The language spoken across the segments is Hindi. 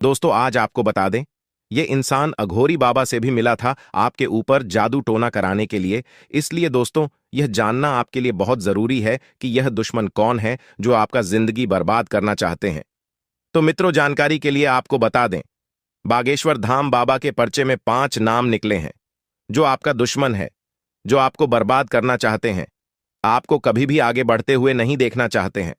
दोस्तों आज आपको बता दें, ये इंसान अघोरी बाबा से भी मिला था आपके ऊपर जादू टोना कराने के लिए। इसलिए दोस्तों यह जानना आपके लिए बहुत जरूरी है कि यह दुश्मन कौन है जो आपका जिंदगी बर्बाद करना चाहते हैं। तो मित्रों, जानकारी के लिए आपको बता दें, बागेश्वर धाम बाबा के पर्चे में 5 नाम निकले हैं जो आपका दुश्मन है, जो आपको बर्बाद करना चाहते हैं, आपको कभी भी आगे बढ़ते हुए नहीं देखना चाहते हैं।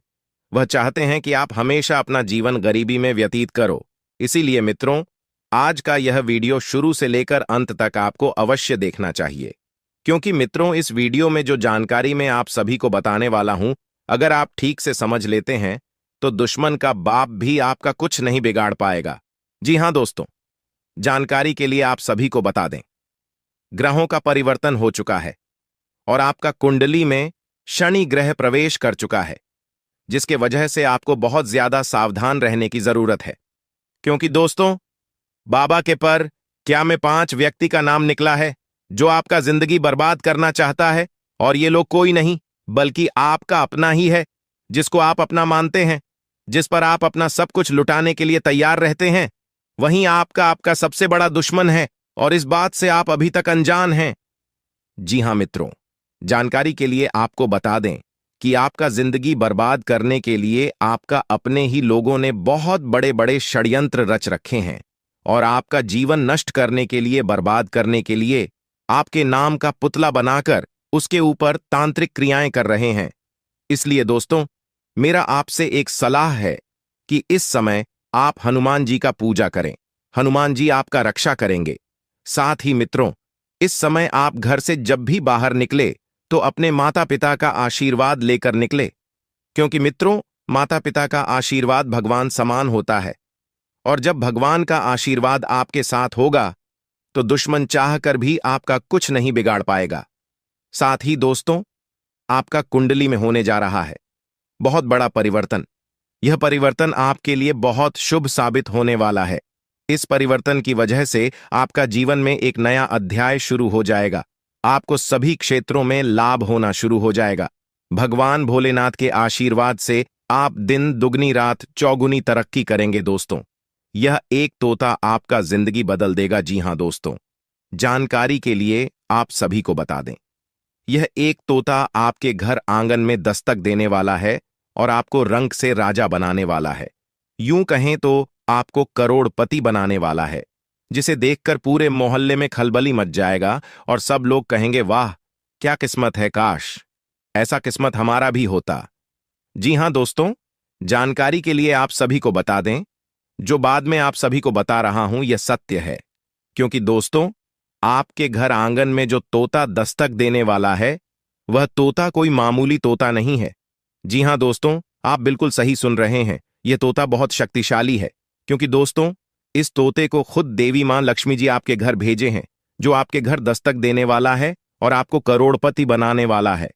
वह चाहते हैं कि आप हमेशा अपना जीवन गरीबी में व्यतीत करो। इसीलिए मित्रों, आज का यह वीडियो शुरू से लेकर अंत तक आपको अवश्य देखना चाहिए, क्योंकि मित्रों इस वीडियो में जो जानकारी मैं आप सभी को बताने वाला हूं, अगर आप ठीक से समझ लेते हैं तो दुश्मन का बाप भी आपका कुछ नहीं बिगाड़ पाएगा। जी हां दोस्तों, जानकारी के लिए आप सभी को बता दें, ग्रहों का परिवर्तन हो चुका है और आपका कुंडली में शनि ग्रह प्रवेश कर चुका है, जिसके वजह से आपको बहुत ज्यादा सावधान रहने की जरूरत है। क्योंकि दोस्तों, बाबा के पर क्या में 5 व्यक्ति का नाम निकला है जो आपका जिंदगी बर्बाद करना चाहता है, और ये लोग कोई नहीं बल्कि आपका अपना ही है, जिसको आप अपना मानते हैं, जिस पर आप अपना सब कुछ लुटाने के लिए तैयार रहते हैं। वहीं आपका आपका सबसे बड़ा दुश्मन है, और इस बात से आप अभी तक अनजान हैं। जी हां मित्रों, जानकारी के लिए आपको बता दें कि आपका जिंदगी बर्बाद करने के लिए आपका अपने ही लोगों ने बहुत बड़े बड़े षड्यंत्र रच रखे हैं, और आपका जीवन नष्ट करने के लिए, बर्बाद करने के लिए आपके नाम का पुतला बनाकर उसके ऊपर तांत्रिक क्रियाएं कर रहे हैं। इसलिए दोस्तों, मेरा आपसे एक सलाह है कि इस समय आप हनुमान जी का पूजा करें। हनुमान जी आपका रक्षा करेंगे। साथ ही मित्रों, इस समय आप घर से जब भी बाहर निकले तो अपने माता पिता का आशीर्वाद लेकर निकले, क्योंकि मित्रों माता पिता का आशीर्वाद भगवान समान होता है, और जब भगवान का आशीर्वाद आपके साथ होगा तो दुश्मन चाहकर भी आपका कुछ नहीं बिगाड़ पाएगा। साथ ही दोस्तों, आपका कुंडली में होने जा रहा है बहुत बड़ा परिवर्तन। यह परिवर्तन आपके लिए बहुत शुभ साबित होने वाला है। इस परिवर्तन की वजह से आपका जीवन में एक नया अध्याय शुरू हो जाएगा। आपको सभी क्षेत्रों में लाभ होना शुरू हो जाएगा। भगवान भोलेनाथ के आशीर्वाद से आप दिन दुगनी रात चौगुनी तरक्की करेंगे दोस्तों। यह एक तोता आपका जिंदगी बदल देगा। जी हां दोस्तों, जानकारी के लिए आप सभी को बता दें, यह एक तोता आपके घर आंगन में दस्तक देने वाला है और आपको रंग से राजा बनाने वाला है। यूं कहें तो आपको करोड़पति बनाने वाला है, जिसे देखकर पूरे मोहल्ले में खलबली मच जाएगा और सब लोग कहेंगे, वाह क्या किस्मत है, काश ऐसा किस्मत हमारा भी होता। जी हां दोस्तों, जानकारी के लिए आप सभी को बता दें, जो बाद में आप सभी को बता रहा हूं यह सत्य है, क्योंकि दोस्तों आपके घर आंगन में जो तोता दस्तक देने वाला है वह तोता कोई मामूली तोता नहीं है। जी हां दोस्तों, आप बिल्कुल सही सुन रहे हैं, यह तोता बहुत शक्तिशाली है, क्योंकि दोस्तों इस तोते को खुद देवी मां लक्ष्मी जी आपके घर भेजे हैं, जो आपके घर दस्तक देने वाला है और आपको करोड़पति बनाने वाला है।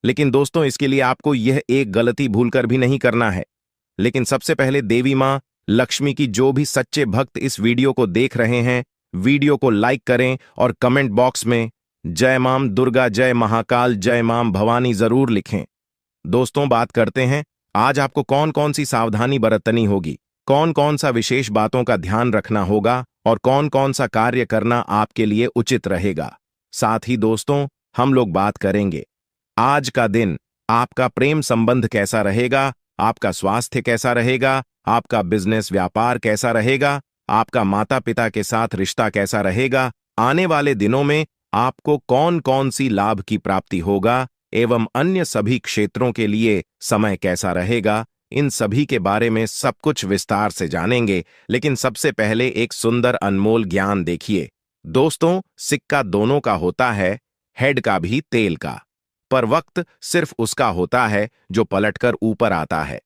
लेकिन दोस्तों इसके लिए आपको यह एक गलती भूलकर भी नहीं करना है। लेकिन सबसे पहले देवी मां लक्ष्मी की जो भी सच्चे भक्त इस वीडियो को देख रहे हैं, वीडियो को लाइक करें और कमेंट बॉक्स में जय मां दुर्गा, जय महाकाल, जय मां भवानी जरूर लिखें। दोस्तों बात करते हैं आज आपको कौन कौन सी सावधानी बरतनी होगी, कौन कौन सा विशेष बातों का ध्यान रखना होगा और कौन कौन सा कार्य करना आपके लिए उचित रहेगा। साथ ही दोस्तों हम लोग बात करेंगे आज का दिन आपका प्रेम संबंध कैसा रहेगा, आपका स्वास्थ्य कैसा रहेगा, आपका बिजनेस व्यापार कैसा रहेगा, आपका माता पिता के साथ रिश्ता कैसा रहेगा, आने वाले दिनों में आपको कौन कौन सी लाभ की प्राप्ति होगा, एवं अन्य सभी क्षेत्रों के लिए समय कैसा रहेगा। इन सभी के बारे में सब कुछ विस्तार से जानेंगे। लेकिन सबसे पहले एक सुंदर अनमोल ज्ञान देखिए दोस्तों, सिक्का दोनों का होता है, हेड का भी तेल का, पर वक्त सिर्फ उसका होता है जो पलटकर ऊपर आता है।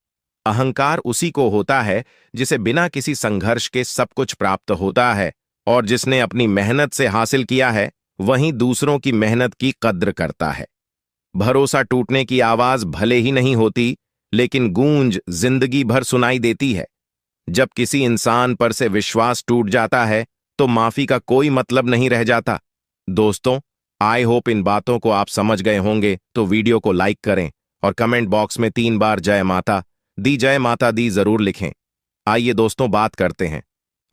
अहंकार उसी को होता है जिसे बिना किसी संघर्ष के सब कुछ प्राप्त होता है, और जिसने अपनी मेहनत से हासिल किया है वहीं दूसरों की मेहनत की कद्र करता है। भरोसा टूटने की आवाज भले ही नहीं होती, लेकिन गूंज जिंदगी भर सुनाई देती है। जब किसी इंसान पर से विश्वास टूट जाता है तो माफी का कोई मतलब नहीं रह जाता। दोस्तों आई होप इन बातों को आप समझ गए होंगे, तो वीडियो को लाइक करें और कमेंट बॉक्स में 3 बार जय माता दी जरूर लिखें। आइए दोस्तों बात करते हैं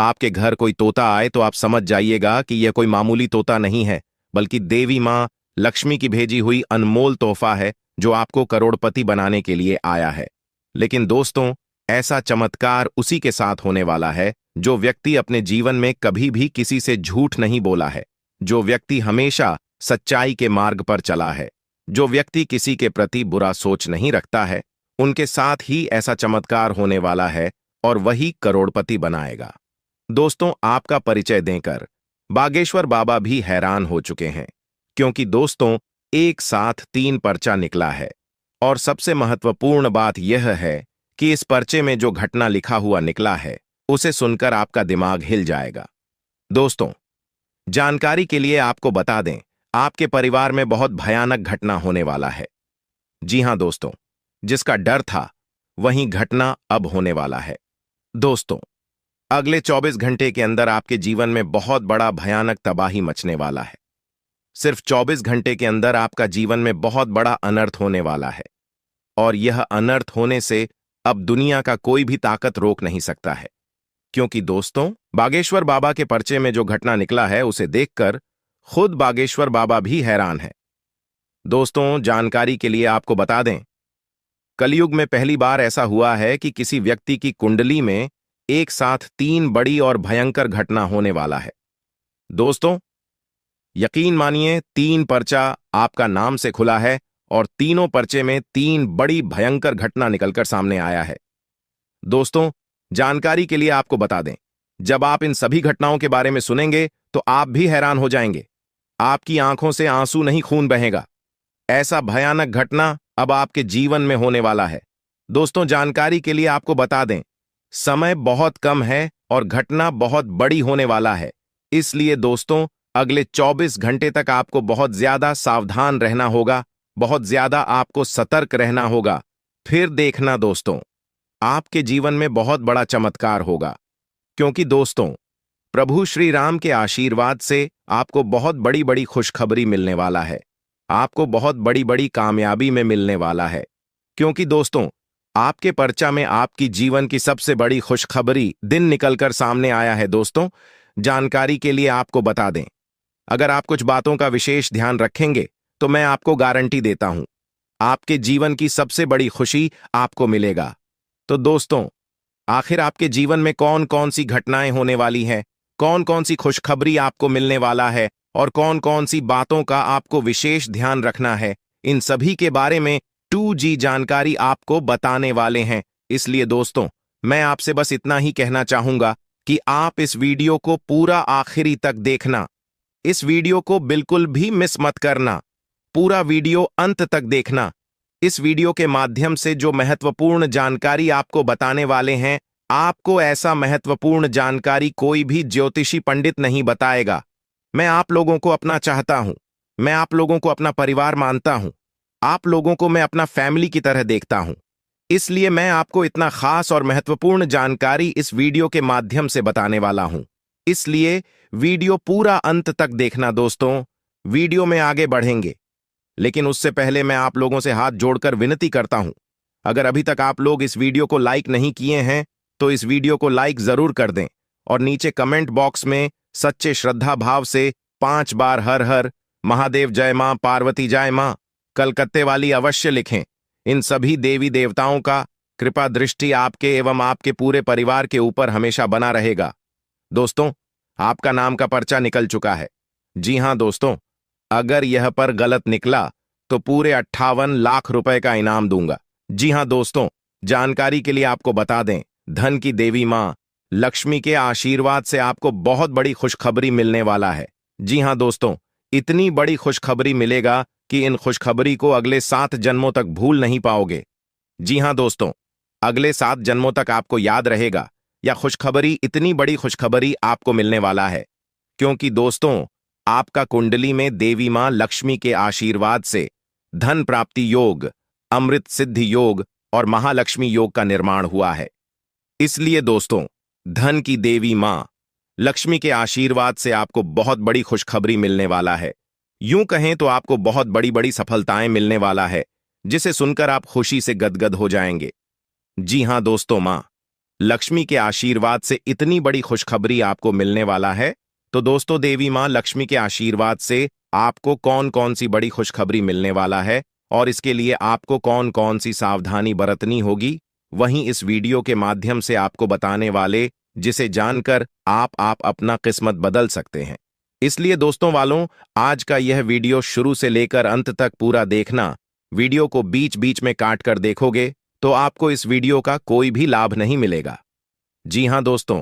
आपके घर कोई तोता आए तो आप समझ जाइएगा कि यह कोई मामूली तोता नहीं है, बल्कि देवी माँ लक्ष्मी की भेजी हुई अनमोल तोहफा है जो आपको करोड़पति बनाने के लिए आया है। लेकिन दोस्तों, ऐसा चमत्कार उसी के साथ होने वाला है जो व्यक्ति अपने जीवन में कभी भी किसी से झूठ नहीं बोला है, जो व्यक्ति हमेशा सच्चाई के मार्ग पर चला है, जो व्यक्ति किसी के प्रति बुरा सोच नहीं रखता है, उनके साथ ही ऐसा चमत्कार होने वाला है और वही करोड़पति बनाएगा। दोस्तों, आपका परिचय देकर बागेश्वर बाबा भी हैरान हो चुके हैं, क्योंकि दोस्तों एक साथ 3 पर्चा निकला है और सबसे महत्वपूर्ण बात यह है कि इस पर्चे में जो घटना लिखा हुआ निकला है उसे सुनकर आपका दिमाग हिल जाएगा। दोस्तों, जानकारी के लिए आपको बता दें, आपके परिवार में बहुत भयानक घटना होने वाला है। जी हां दोस्तों, जिसका डर था वही घटना अब होने वाला है। दोस्तों, अगले 24 घंटे के अंदर आपके जीवन में बहुत बड़ा भयानक तबाही मचने वाला है। सिर्फ 24 घंटे के अंदर आपका जीवन में बहुत बड़ा अनर्थ होने वाला है, और यह अनर्थ होने से अब दुनिया का कोई भी ताकत रोक नहीं सकता है। क्योंकि दोस्तों, बागेश्वर बाबा के पर्चे में जो घटना निकला है उसे देखकर खुद बागेश्वर बाबा भी हैरान है। दोस्तों, जानकारी के लिए आपको बता दें, कलयुग में पहली बार ऐसा हुआ है कि किसी व्यक्ति की कुंडली में एक साथ 3 बड़ी और भयंकर घटना होने वाला है। दोस्तों, यकीन मानिए 3 पर्चा आपका नाम से खुला है और तीनों पर्चे में 3 बड़ी भयंकर घटना निकलकर सामने आया है। दोस्तों, जानकारी के लिए आपको बता दें, जब आप इन सभी घटनाओं के बारे में सुनेंगे तो आप भी हैरान हो जाएंगे। आपकी आंखों से आंसू नहीं, खून बहेगा। ऐसा भयानक घटना अब आपके जीवन में होने वाला है। दोस्तों, जानकारी के लिए आपको बता दें, समय बहुत कम है और घटना बहुत बड़ी होने वाला है। इसलिए दोस्तों, अगले 24 घंटे तक आपको बहुत ज्यादा सावधान रहना होगा, बहुत ज्यादा आपको सतर्क रहना होगा। फिर देखना दोस्तों, आपके जीवन में बहुत बड़ा चमत्कार होगा। क्योंकि दोस्तों, प्रभु श्री राम के आशीर्वाद से आपको बहुत बड़ी बड़ी खुशखबरी मिलने वाला है, आपको बहुत बड़ी बड़ी कामयाबी में मिलने वाला है। क्योंकि दोस्तों, आपके पर्चा में आपकी जीवन की सबसे बड़ी खुशखबरी दिन निकलकर सामने आया है। दोस्तों, जानकारी के लिए आपको बता दें, अगर आप कुछ बातों का विशेष ध्यान रखेंगे तो मैं आपको गारंटी देता हूं, आपके जीवन की सबसे बड़ी खुशी आपको मिलेगा। तो दोस्तों, आखिर आपके जीवन में कौन कौन सी घटनाएं होने वाली हैं, कौन कौन सी खुशखबरी आपको मिलने वाला है और कौन कौन सी बातों का आपको विशेष ध्यान रखना है, इन सभी के बारे में 2G जानकारी आपको बताने वाले हैं। इसलिए दोस्तों, मैं आपसे बस इतना ही कहना चाहूंगा कि आप इस वीडियो को पूरा आखिरी तक देखना। इस वीडियो को बिल्कुल भी मिस मत करना, पूरा वीडियो अंत तक देखना। इस वीडियो के माध्यम से जो महत्वपूर्ण जानकारी आपको बताने वाले हैं, आपको ऐसा महत्वपूर्ण जानकारी कोई भी ज्योतिषी पंडित नहीं बताएगा। मैं आप लोगों को अपना चाहता हूं, मैं आप लोगों को अपना परिवार मानता हूं, आप लोगों को मैं अपना फैमिली की तरह देखता हूं। इसलिए मैं आपको इतना खास और महत्वपूर्ण जानकारी इस वीडियो के माध्यम से बताने वाला हूं। इसलिए वीडियो पूरा अंत तक देखना दोस्तों। वीडियो में आगे बढ़ेंगे, लेकिन उससे पहले मैं आप लोगों से हाथ जोड़कर विनती करता हूं, अगर अभी तक आप लोग इस वीडियो को लाइक नहीं किए हैं तो इस वीडियो को लाइक जरूर कर दें और नीचे कमेंट बॉक्स में सच्चे श्रद्धा भाव से 5 बार हर हर महादेव जय मां पार्वती जय मां कलकत्ते वाली अवश्य लिखें। इन सभी देवी देवताओं का कृपा दृष्टि आपके एवं आपके पूरे परिवार के ऊपर हमेशा बना रहेगा। दोस्तों, आपका नाम का पर्चा निकल चुका है। जी हां दोस्तों, अगर यह पर गलत निकला तो पूरे 58 लाख रुपए का इनाम दूंगा। जी हां दोस्तों, जानकारी के लिए आपको बता दें, धन की देवी मां लक्ष्मी के आशीर्वाद से आपको बहुत बड़ी खुशखबरी मिलने वाला है। जी हां दोस्तों, इतनी बड़ी खुशखबरी मिलेगा कि इन खुशखबरी को अगले 7 जन्मों तक भूल नहीं पाओगे। जी हां दोस्तों, अगले 7 जन्मों तक आपको याद रहेगा। या खुशखबरी, इतनी बड़ी खुशखबरी आपको मिलने वाला है क्योंकि दोस्तों, आपका कुंडली में देवी मां लक्ष्मी के आशीर्वाद से धन प्राप्ति योग, अमृत सिद्धि योग और महालक्ष्मी योग का निर्माण हुआ है। इसलिए दोस्तों, धन की देवी मां लक्ष्मी के आशीर्वाद से आपको बहुत बड़ी खुशखबरी मिलने वाला है। यूं कहें तो आपको बहुत बड़ी बड़ी सफलताएं मिलने वाला है, जिसे सुनकर आप खुशी से गदगद हो जाएंगे। जी हां दोस्तों, मां लक्ष्मी के आशीर्वाद से इतनी बड़ी खुशखबरी आपको मिलने वाला है। तो दोस्तों, देवी मां लक्ष्मी के आशीर्वाद से आपको कौन कौन सी बड़ी खुशखबरी मिलने वाला है और इसके लिए आपको कौन कौन सी सावधानी बरतनी होगी, वहीं इस वीडियो के माध्यम से आपको बताने वाले, जिसे जानकर आप अपना किस्मत बदल सकते हैं। इसलिए दोस्तों वालों, आज का यह वीडियो शुरू से लेकर अंत तक पूरा देखना। वीडियो को बीच बीच में काट कर देखोगे तो आपको इस वीडियो का कोई भी लाभ नहीं मिलेगा। जी हां दोस्तों,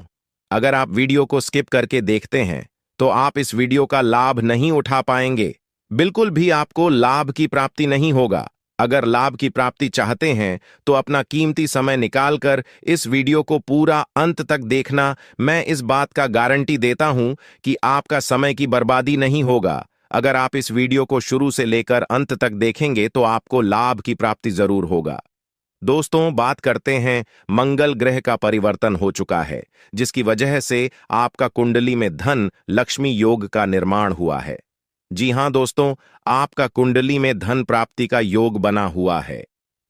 अगर आप वीडियो को स्किप करके देखते हैं तो आप इस वीडियो का लाभ नहीं उठा पाएंगे। बिल्कुल भी आपको लाभ की प्राप्ति नहीं होगा। अगर लाभ की प्राप्ति चाहते हैं तो अपना कीमती समय निकालकर इस वीडियो को पूरा अंत तक देखना। मैं इस बात का गारंटी देता हूं कि आपका समय की बर्बादी नहीं होगा। अगर आप इस वीडियो को शुरू से लेकर अंत तक देखेंगे तो आपको लाभ की प्राप्ति जरूर होगा। दोस्तों, बात करते हैं, मंगल ग्रह का परिवर्तन हो चुका है, जिसकी वजह से आपका कुंडली में धन लक्ष्मी योग का निर्माण हुआ है। जी हां दोस्तों, आपका कुंडली में धन प्राप्ति का योग बना हुआ है।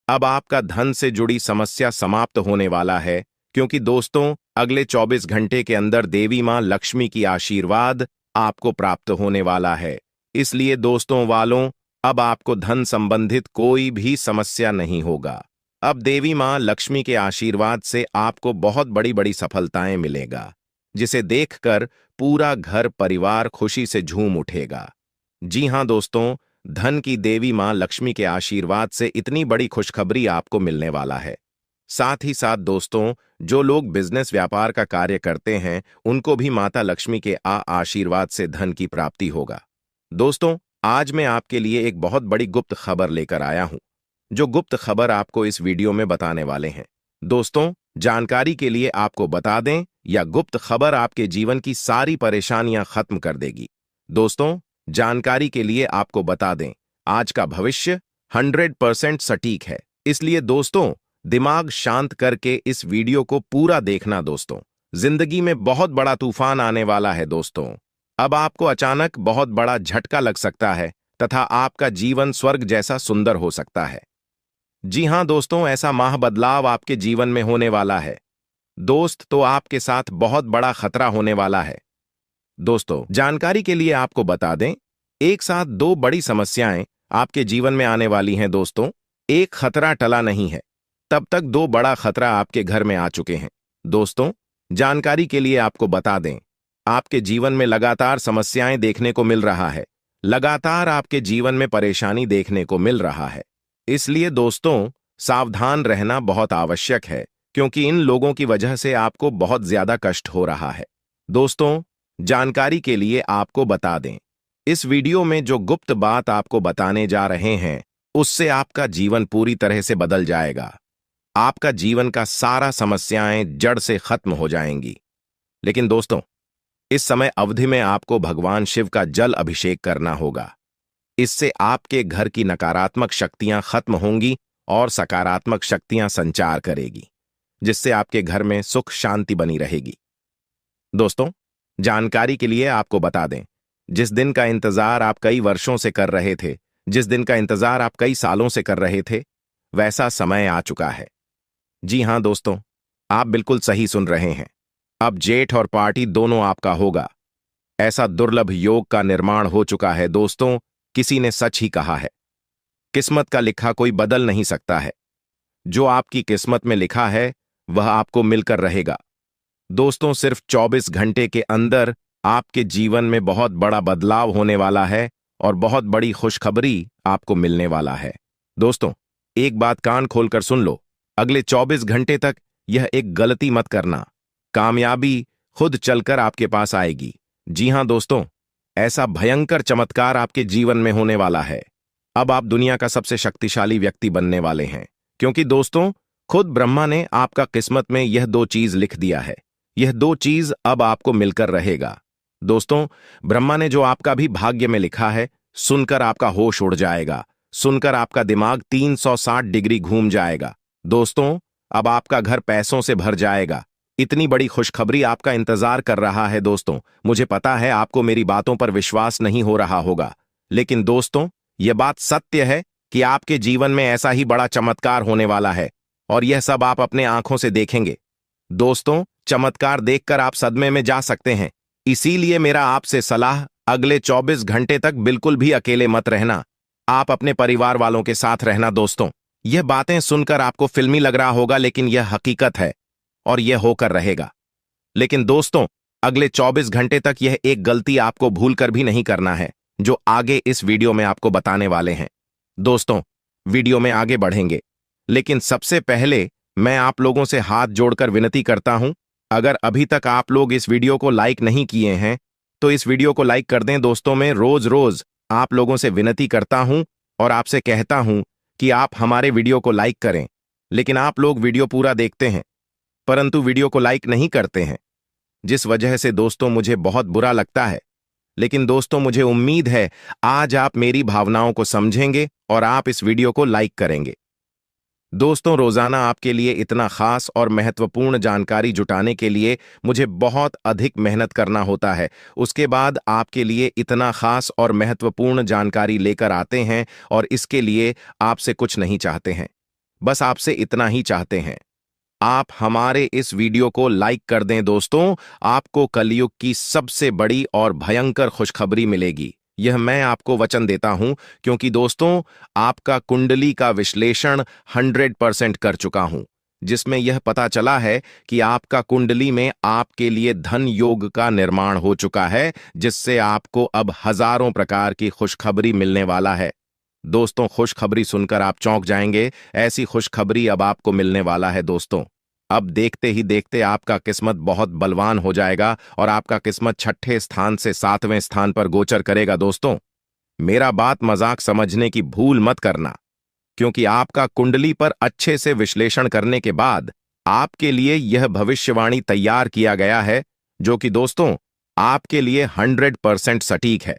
अब आपका धन से जुड़ी समस्या समाप्त होने वाला है, क्योंकि दोस्तों अगले 24 घंटे के अंदर देवी मां लक्ष्मी की आशीर्वाद आपको प्राप्त होने वाला है। इसलिए दोस्तों वालों, अब आपको धन संबंधित कोई भी समस्या नहीं होगा। अब देवी मां लक्ष्मी के आशीर्वाद से आपको बहुत बड़ी बड़ी सफलताएं मिलेगा, जिसे देखकर पूरा घर परिवार खुशी से झूम उठेगा। जी हां दोस्तों, धन की देवी मां लक्ष्मी के आशीर्वाद से इतनी बड़ी खुशखबरी आपको मिलने वाला है। साथ ही साथ दोस्तों, जो लोग बिजनेस व्यापार का कार्य करते हैं उनको भी माता लक्ष्मी के आशीर्वाद से धन की प्राप्ति होगा। दोस्तों, आज मैं आपके लिए एक बहुत बड़ी गुप्त खबर लेकर आया हूं, जो गुप्त खबर आपको इस वीडियो में बताने वाले हैं। दोस्तों, जानकारी के लिए आपको बता दें, यह गुप्त खबर आपके जीवन की सारी परेशानियां खत्म कर देगी। दोस्तों, जानकारी के लिए आपको बता दें, आज का भविष्य 100% सटीक है। इसलिए दोस्तों, दिमाग शांत करके इस वीडियो को पूरा देखना। दोस्तों, जिंदगी में बहुत बड़ा तूफान आने वाला है। दोस्तों, अब आपको अचानक बहुत बड़ा झटका लग सकता है तथा आपका जीवन स्वर्ग जैसा सुंदर हो सकता है। जी हां दोस्तों, ऐसा महा बदलाव आपके जीवन में होने वाला है। दोस्त, तो आपके साथ बहुत बड़ा खतरा होने वाला है। दोस्तों, जानकारी के लिए आपको बता दें, एक साथ दो बड़ी समस्याएं आपके जीवन में आने वाली हैं। दोस्तों, एक खतरा टला नहीं है, तब तक दो बड़ा खतरा आपके घर में आ चुके हैं। दोस्तों, जानकारी के लिए आपको बता दें, आपके जीवन में लगातार समस्याएं देखने को मिल रहा है। लगातार आपके जीवन में परेशानी देखने को मिल रहा है। इसलिए दोस्तों, सावधान रहना बहुत आवश्यक है, क्योंकि इन लोगों की वजह से आपको बहुत ज्यादा कष्ट हो रहा है। दोस्तों, जानकारी के लिए आपको बता दें, इस वीडियो में जो गुप्त बात आपको बताने जा रहे हैं, उससे आपका जीवन पूरी तरह से बदल जाएगा। आपका जीवन का सारा समस्याएं जड़ से खत्म हो जाएंगी। लेकिन दोस्तों, इस समय अवधि में आपको भगवान शिव का जल अभिषेक करना होगा। इससे आपके घर की नकारात्मक शक्तियां खत्म होंगी और सकारात्मक शक्तियां संचार करेगी, जिससे आपके घर में सुख शांति बनी रहेगी। दोस्तों, जानकारी के लिए आपको बता दें, जिस दिन का इंतजार आप कई वर्षों से कर रहे थे, जिस दिन का इंतजार आप कई सालों से कर रहे थे, वैसा समय आ चुका है। जी हां दोस्तों, आप बिल्कुल सही सुन रहे हैं। अब जेठ और पार्टी दोनों आपका होगा। ऐसा दुर्लभ योग का निर्माण हो चुका है। दोस्तों, किसी ने सच ही कहा है, किस्मत का लिखा कोई बदल नहीं सकता है। जो आपकी किस्मत में लिखा है वह आपको मिलकर रहेगा। दोस्तों, सिर्फ 24 घंटे के अंदर आपके जीवन में बहुत बड़ा बदलाव होने वाला है और बहुत बड़ी खुशखबरी आपको मिलने वाला है। दोस्तों, एक बात कान खोलकर सुन लो, अगले 24 घंटे तक यह एक गलती मत करना। कामयाबी खुद चलकर आपके पास आएगी। जी हां दोस्तों, ऐसा भयंकर चमत्कार आपके जीवन में होने वाला है। अब आप दुनिया का सबसे शक्तिशाली व्यक्ति बनने वाले हैं, क्योंकि दोस्तों, खुद ब्रह्मा ने आपका किस्मत में यह दो चीज लिख दिया है। यह दो चीज अब आपको मिलकर रहेगा। दोस्तों, ब्रह्मा ने जो आपका भी भाग्य में लिखा है, सुनकर आपका होश उड़ जाएगा। सुनकर आपका दिमाग 360 डिग्री घूम जाएगा। दोस्तों, अब आपका घर पैसों से भर जाएगा। इतनी बड़ी खुशखबरी आपका इंतजार कर रहा है। दोस्तों, मुझे पता है आपको मेरी बातों पर विश्वास नहीं हो रहा होगा, लेकिन दोस्तों, यह बात सत्य है कि आपके जीवन में ऐसा ही बड़ा चमत्कार होने वाला है और यह सब आप अपने आंखों से देखेंगे। दोस्तों, चमत्कार देखकर आप सदमे में जा सकते हैं। इसीलिए मेरा आपसे सलाह, अगले 24 घंटे तक बिल्कुल भी अकेले मत रहना। आप अपने परिवार वालों के साथ रहना। दोस्तों, यह बातें सुनकर आपको फिल्मी लग रहा होगा, लेकिन यह हकीकत है और यह होकर रहेगा। लेकिन दोस्तों, अगले 24 घंटे तक यह एक गलती आपको भूलकर भी नहीं करना है, जो आगे इस वीडियो में आपको बताने वाले हैं। दोस्तों, वीडियो में आगे बढ़ेंगे, लेकिन सबसे पहले मैं आप लोगों से हाथ जोड़कर विनती करता हूं, अगर अभी तक आप लोग इस वीडियो को लाइक नहीं किए हैं तो इस वीडियो को लाइक कर दें। दोस्तों, मैं रोज रोज आप लोगों से विनती करता हूं और आपसे कहता हूं कि आप हमारे वीडियो को लाइक करें, लेकिन आप लोग वीडियो पूरा देखते हैं परंतु वीडियो को लाइक नहीं करते हैं, जिस वजह से दोस्तों मुझे बहुत बुरा लगता है। लेकिन दोस्तों, मुझे उम्मीद है आज आप मेरी भावनाओं को समझेंगे और आप इस वीडियो को लाइक करेंगे। दोस्तों, रोजाना आपके लिए इतना खास और महत्वपूर्ण जानकारी जुटाने के लिए मुझे बहुत अधिक मेहनत करना होता है। उसके बाद आपके लिए इतना खास और महत्वपूर्ण जानकारी लेकर आते हैं और इसके लिए आपसे कुछ नहीं चाहते हैं, बस आपसे इतना ही चाहते हैं, आप हमारे इस वीडियो को लाइक कर दें। दोस्तों, आपको कलयुग की सबसे बड़ी और भयंकर खुशखबरी मिलेगी, यह मैं आपको वचन देता हूं, क्योंकि दोस्तों आपका कुंडली का विश्लेषण 100% कर चुका हूं, जिसमें यह पता चला है कि आपका कुंडली में आपके लिए धन योग का निर्माण हो चुका है, जिससे आपको अब हजारों प्रकार की खुशखबरी मिलने वाला है। दोस्तों, खुशखबरी सुनकर आप चौंक जाएंगे, ऐसी खुशखबरी अब आपको मिलने वाला है। दोस्तों, अब देखते ही देखते आपका किस्मत बहुत बलवान हो जाएगा और आपका किस्मत 6ठे स्थान से 7वें स्थान पर गोचर करेगा। दोस्तों, मेरा बात मजाक समझने की भूल मत करना, क्योंकि आपका कुंडली पर अच्छे से विश्लेषण करने के बाद आपके लिए यह भविष्यवाणी तैयार किया गया है, जो कि दोस्तों आपके लिए 100% सटीक है।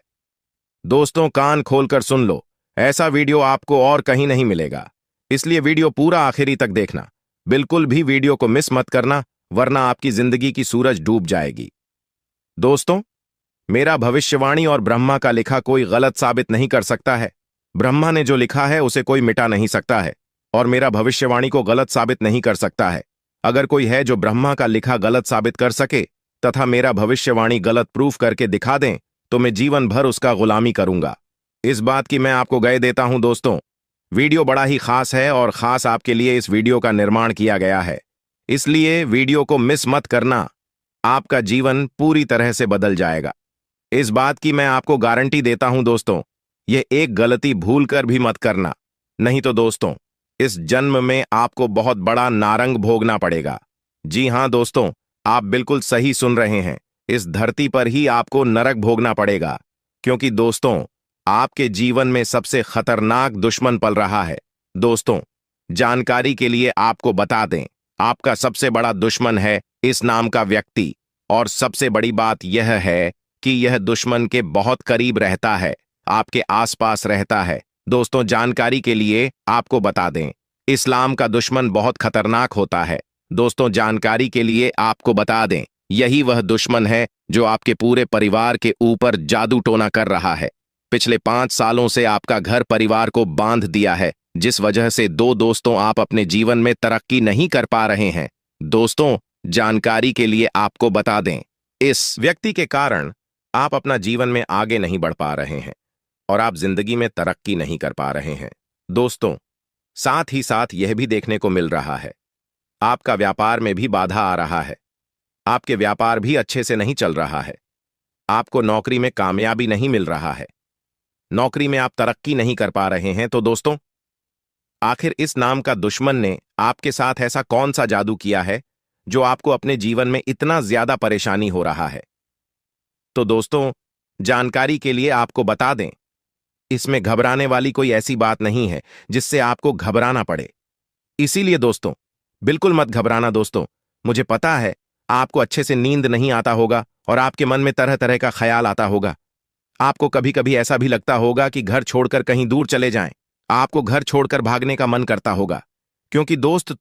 दोस्तों, कान खोलकर सुन लो, ऐसा वीडियो आपको और कहीं नहीं मिलेगा, इसलिए वीडियो पूरा आखिरी तक देखना। बिल्कुल भी वीडियो को मिस मत करना, वरना आपकी जिंदगी की सूरज डूब जाएगी। दोस्तों, मेरा भविष्यवाणी और ब्रह्मा का लिखा कोई गलत साबित नहीं कर सकता है। ब्रह्मा ने जो लिखा है उसे कोई मिटा नहीं सकता है और मेरा भविष्यवाणी को गलत साबित नहीं कर सकता है। अगर कोई है जो ब्रह्मा का लिखा गलत साबित कर सके तथा मेरा भविष्यवाणी गलत प्रूफ करके दिखा दें, तो मैं जीवन भर उसका गुलामी करूंगा। इस बात की मैं आपको गवाही देता हूं। दोस्तों, वीडियो बड़ा ही खास है और खास आपके लिए इस वीडियो का निर्माण किया गया है, इसलिए वीडियो को मिस मत करना, आपका जीवन पूरी तरह से बदल जाएगा। इस बात की मैं आपको गारंटी देता हूं। दोस्तों, यह एक गलती भूल कर भी मत करना, नहीं तो दोस्तों इस जन्म में आपको बहुत बड़ा नारंग भोगना पड़ेगा। जी हां दोस्तों, आप बिल्कुल सही सुन रहे हैं, इस धरती पर ही आपको नरक भोगना पड़ेगा, क्योंकि दोस्तों आपके जीवन में सबसे खतरनाक दुश्मन पल रहा है। दोस्तों, जानकारी के लिए आपको बता दें, आपका सबसे बड़ा दुश्मन है इस नाम का व्यक्ति, और सबसे बड़ी बात यह है कि यह दुश्मन के बहुत करीब रहता है, आपके आसपास रहता है। दोस्तों, जानकारी के लिए आपको बता दें, इस्लाम का दुश्मन बहुत खतरनाक होता है। दोस्तों, जानकारी के लिए आपको बता दें, यही वह दुश्मन है जो आपके पूरे परिवार के ऊपर जादू टोना कर रहा है। पिछले 5 सालों से आपका घर परिवार को बांध दिया है, जिस वजह से दोस्तों आप अपने जीवन में तरक्की नहीं कर पा रहे हैं। दोस्तों, जानकारी के लिए आपको बता दें, इस व्यक्ति के कारण आप अपना जीवन में आगे नहीं बढ़ पा रहे हैं और आप जिंदगी में तरक्की नहीं कर पा रहे हैं। दोस्तों, साथ ही साथ यह भी देखने को मिल रहा है, आपका व्यापार में भी बाधा आ रहा है, आपके व्यापार भी अच्छे से नहीं चल रहा है, आपको नौकरी में कामयाबी नहीं मिल रहा है, नौकरी में आप तरक्की नहीं कर पा रहे हैं। तो दोस्तों, आखिर इस नाम का दुश्मन ने आपके साथ ऐसा कौन सा जादू किया है जो आपको अपने जीवन में इतना ज्यादा परेशानी हो रहा है? तो दोस्तों, जानकारी के लिए आपको बता दें, इसमें घबराने वाली कोई ऐसी बात नहीं है जिससे आपको घबराना पड़े, इसीलिए दोस्तों बिल्कुल मत घबराना। दोस्तों, मुझे पता है आपको अच्छे से नींद नहीं आता होगा और आपके मन में तरह तरह का ख्याल आता होगा। आपको कभी कभी ऐसा भी लगता होगा कि घर छोड़कर कहीं दूर चले जाएं, आपको घर छोड़कर भागने का मन करता होगा, क्योंकि दोस्त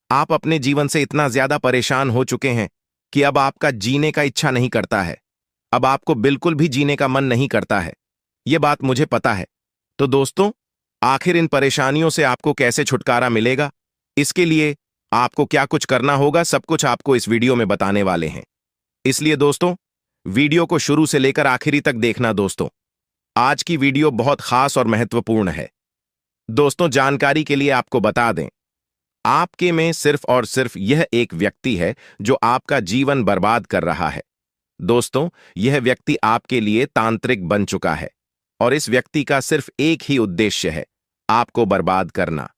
आप अपने जीवन से इतना ज्यादा परेशान हो चुके हैं कि अब आपका जीने का इच्छा नहीं करता है, अब आपको बिल्कुल भी जीने का मन नहीं करता है। यह बात मुझे पता है। तो दोस्तों, आखिर इन परेशानियों से आपको कैसे छुटकारा मिलेगा, इसके लिए आपको क्या कुछ करना होगा सब कुछ आपको इस वीडियो में बताने वाले हैं। इसलिए दोस्तों, वीडियो को शुरू से लेकर आखिरी तक देखना। दोस्तों, आज की वीडियो बहुत खास और महत्वपूर्ण है। दोस्तों, जानकारी के लिए आपको बता दें, आपके में सिर्फ और सिर्फ यह एक व्यक्ति है जो आपका जीवन बर्बाद कर रहा है। दोस्तों, यह व्यक्ति आपके लिए तांत्रिक बन चुका है और इस व्यक्ति का सिर्फ एक ही उद्देश्य है, आपको बर्बाद करना।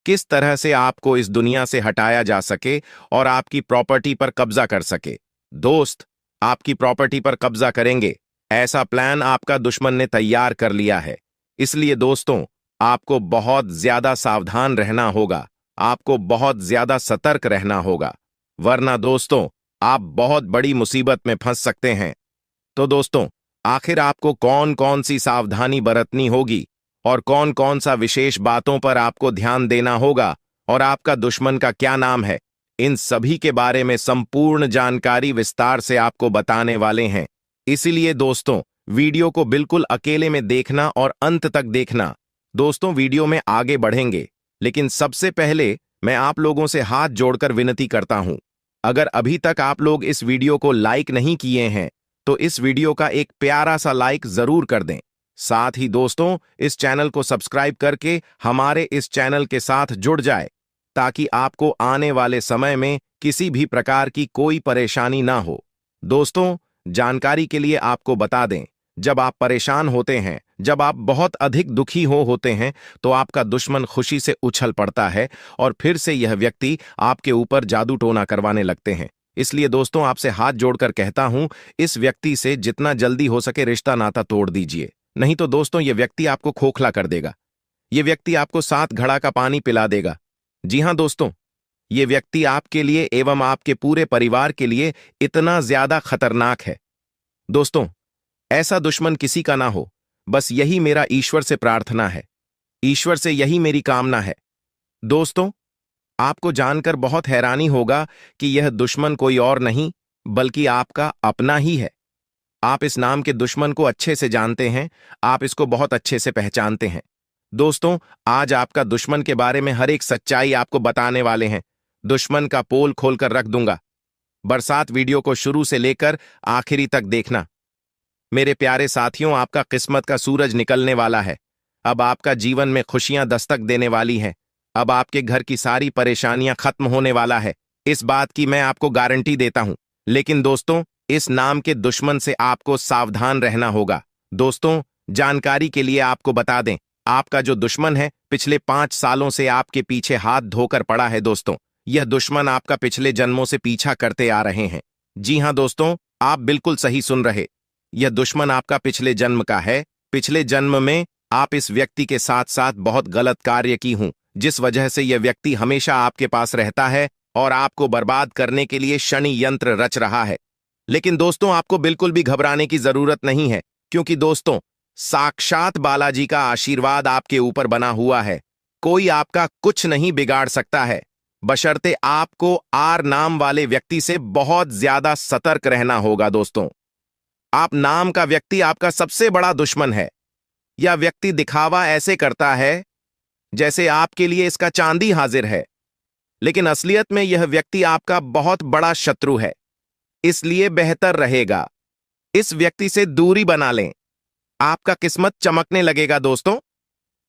किस तरह से आपको इस दुनिया से हटाया जा सके और आपकी प्रॉपर्टी पर कब्जा कर सके। दोस्त, आपकी प्रॉपर्टी पर कब्जा करेंगे, ऐसा प्लान आपका दुश्मन ने तैयार कर लिया है। इसलिए दोस्तों, आपको बहुत ज्यादा सावधान रहना होगा, आपको बहुत ज्यादा सतर्क रहना होगा, वरना दोस्तों आप बहुत बड़ी मुसीबत में फंस सकते हैं। तो दोस्तों, आखिर आपको कौन कौन सी सावधानी बरतनी होगी और कौन कौन सा विशेष बातों पर आपको ध्यान देना होगा और आपका दुश्मन का क्या नाम है, इन सभी के बारे में संपूर्ण जानकारी विस्तार से आपको बताने वाले हैं। इसीलिए दोस्तों, वीडियो को बिल्कुल अकेले में देखना और अंत तक देखना। दोस्तों, वीडियो में आगे बढ़ेंगे, लेकिन सबसे पहले मैं आप लोगों से हाथ जोड़कर विनती करता हूं, अगर अभी तक आप लोग इस वीडियो को लाइक नहीं किए हैं तो इस वीडियो का एक प्यारा सा लाइक जरूर कर दें। साथ ही दोस्तों, इस चैनल को सब्सक्राइब करके हमारे इस चैनल के साथ जुड़ जाए ताकि आपको आने वाले समय में किसी भी प्रकार की कोई परेशानी ना हो। दोस्तों, जानकारी के लिए आपको बता दें, जब आप परेशान होते हैं, जब आप बहुत अधिक दुखी होते हैं, तो आपका दुश्मन खुशी से उछल पड़ता है और फिर से यह व्यक्ति आपके ऊपर जादू टोना करवाने लगते हैं। इसलिए दोस्तों, आपसे हाथ जोड़कर कहता हूं, इस व्यक्ति से जितना जल्दी हो सके रिश्ता नाता तोड़ दीजिए, नहीं तो दोस्तों यह व्यक्ति आपको खोखला कर देगा। यह व्यक्ति आपको 7 घड़ा का पानी पिला देगा। जी हां दोस्तों, यह व्यक्ति आपके लिए एवं आपके पूरे परिवार के लिए इतना ज्यादा खतरनाक है। दोस्तों, ऐसा दुश्मन किसी का ना हो, बस यही मेरा ईश्वर से प्रार्थना है, ईश्वर से यही मेरी कामना है। दोस्तों, आपको जानकर बहुत हैरानी होगा कि यह दुश्मन कोई और नहीं बल्कि आपका अपना ही है। आप इस नाम के दुश्मन को अच्छे से जानते हैं, आप इसको बहुत अच्छे से पहचानते हैं। दोस्तों, आज आपका दुश्मन के बारे में हर एक सच्चाई आपको बताने वाले हैं। दुश्मन का पोल खोलकर रख दूंगा। बरसात, वीडियो को शुरू से लेकर आखिरी तक देखना। मेरे प्यारे साथियों, आपका किस्मत का सूरज निकलने वाला है। अब आपका जीवन में खुशियां दस्तक देने वाली हैं। अब आपके घर की सारी परेशानियां खत्म होने वाला है, इस बात की मैं आपको गारंटी देता हूं। लेकिन दोस्तों, इस नाम के दुश्मन से आपको सावधान रहना होगा। दोस्तों, जानकारी के लिए आपको बता दें, आपका जो दुश्मन है पिछले 5 सालों से आपके पीछे हाथ धोकर पड़ा है। दोस्तों, यह दुश्मन आपका पिछले जन्मों से पीछा करते आ रहे हैं। जी हां दोस्तों, आप बिल्कुल सही सुन रहे, यह दुश्मन आपका पिछले जन्म का है। पिछले जन्म में आप इस व्यक्ति के साथ साथ बहुत गलत कार्य की हूं, जिस वजह से यह व्यक्ति हमेशा आपके पास रहता है और आपको बर्बाद करने के लिए शनि यंत्र रच रहा है। लेकिन दोस्तों, आपको बिल्कुल भी घबराने की जरूरत नहीं है, क्योंकि दोस्तों, साक्षात बालाजी का आशीर्वाद आपके ऊपर बना हुआ है। कोई आपका कुछ नहीं बिगाड़ सकता है, बशर्ते आपको आर नाम वाले व्यक्ति से बहुत ज्यादा सतर्क रहना होगा। दोस्तों, आप नाम का व्यक्ति आपका सबसे बड़ा दुश्मन है। यह व्यक्ति दिखावा ऐसे करता है जैसे आपके लिए इसका चांदी हाजिर है, लेकिन असलियत में यह व्यक्ति आपका बहुत बड़ा शत्रु है। इसलिए बेहतर रहेगा इस व्यक्ति से दूरी बना लें, आपका किस्मत चमकने लगेगा। दोस्तों,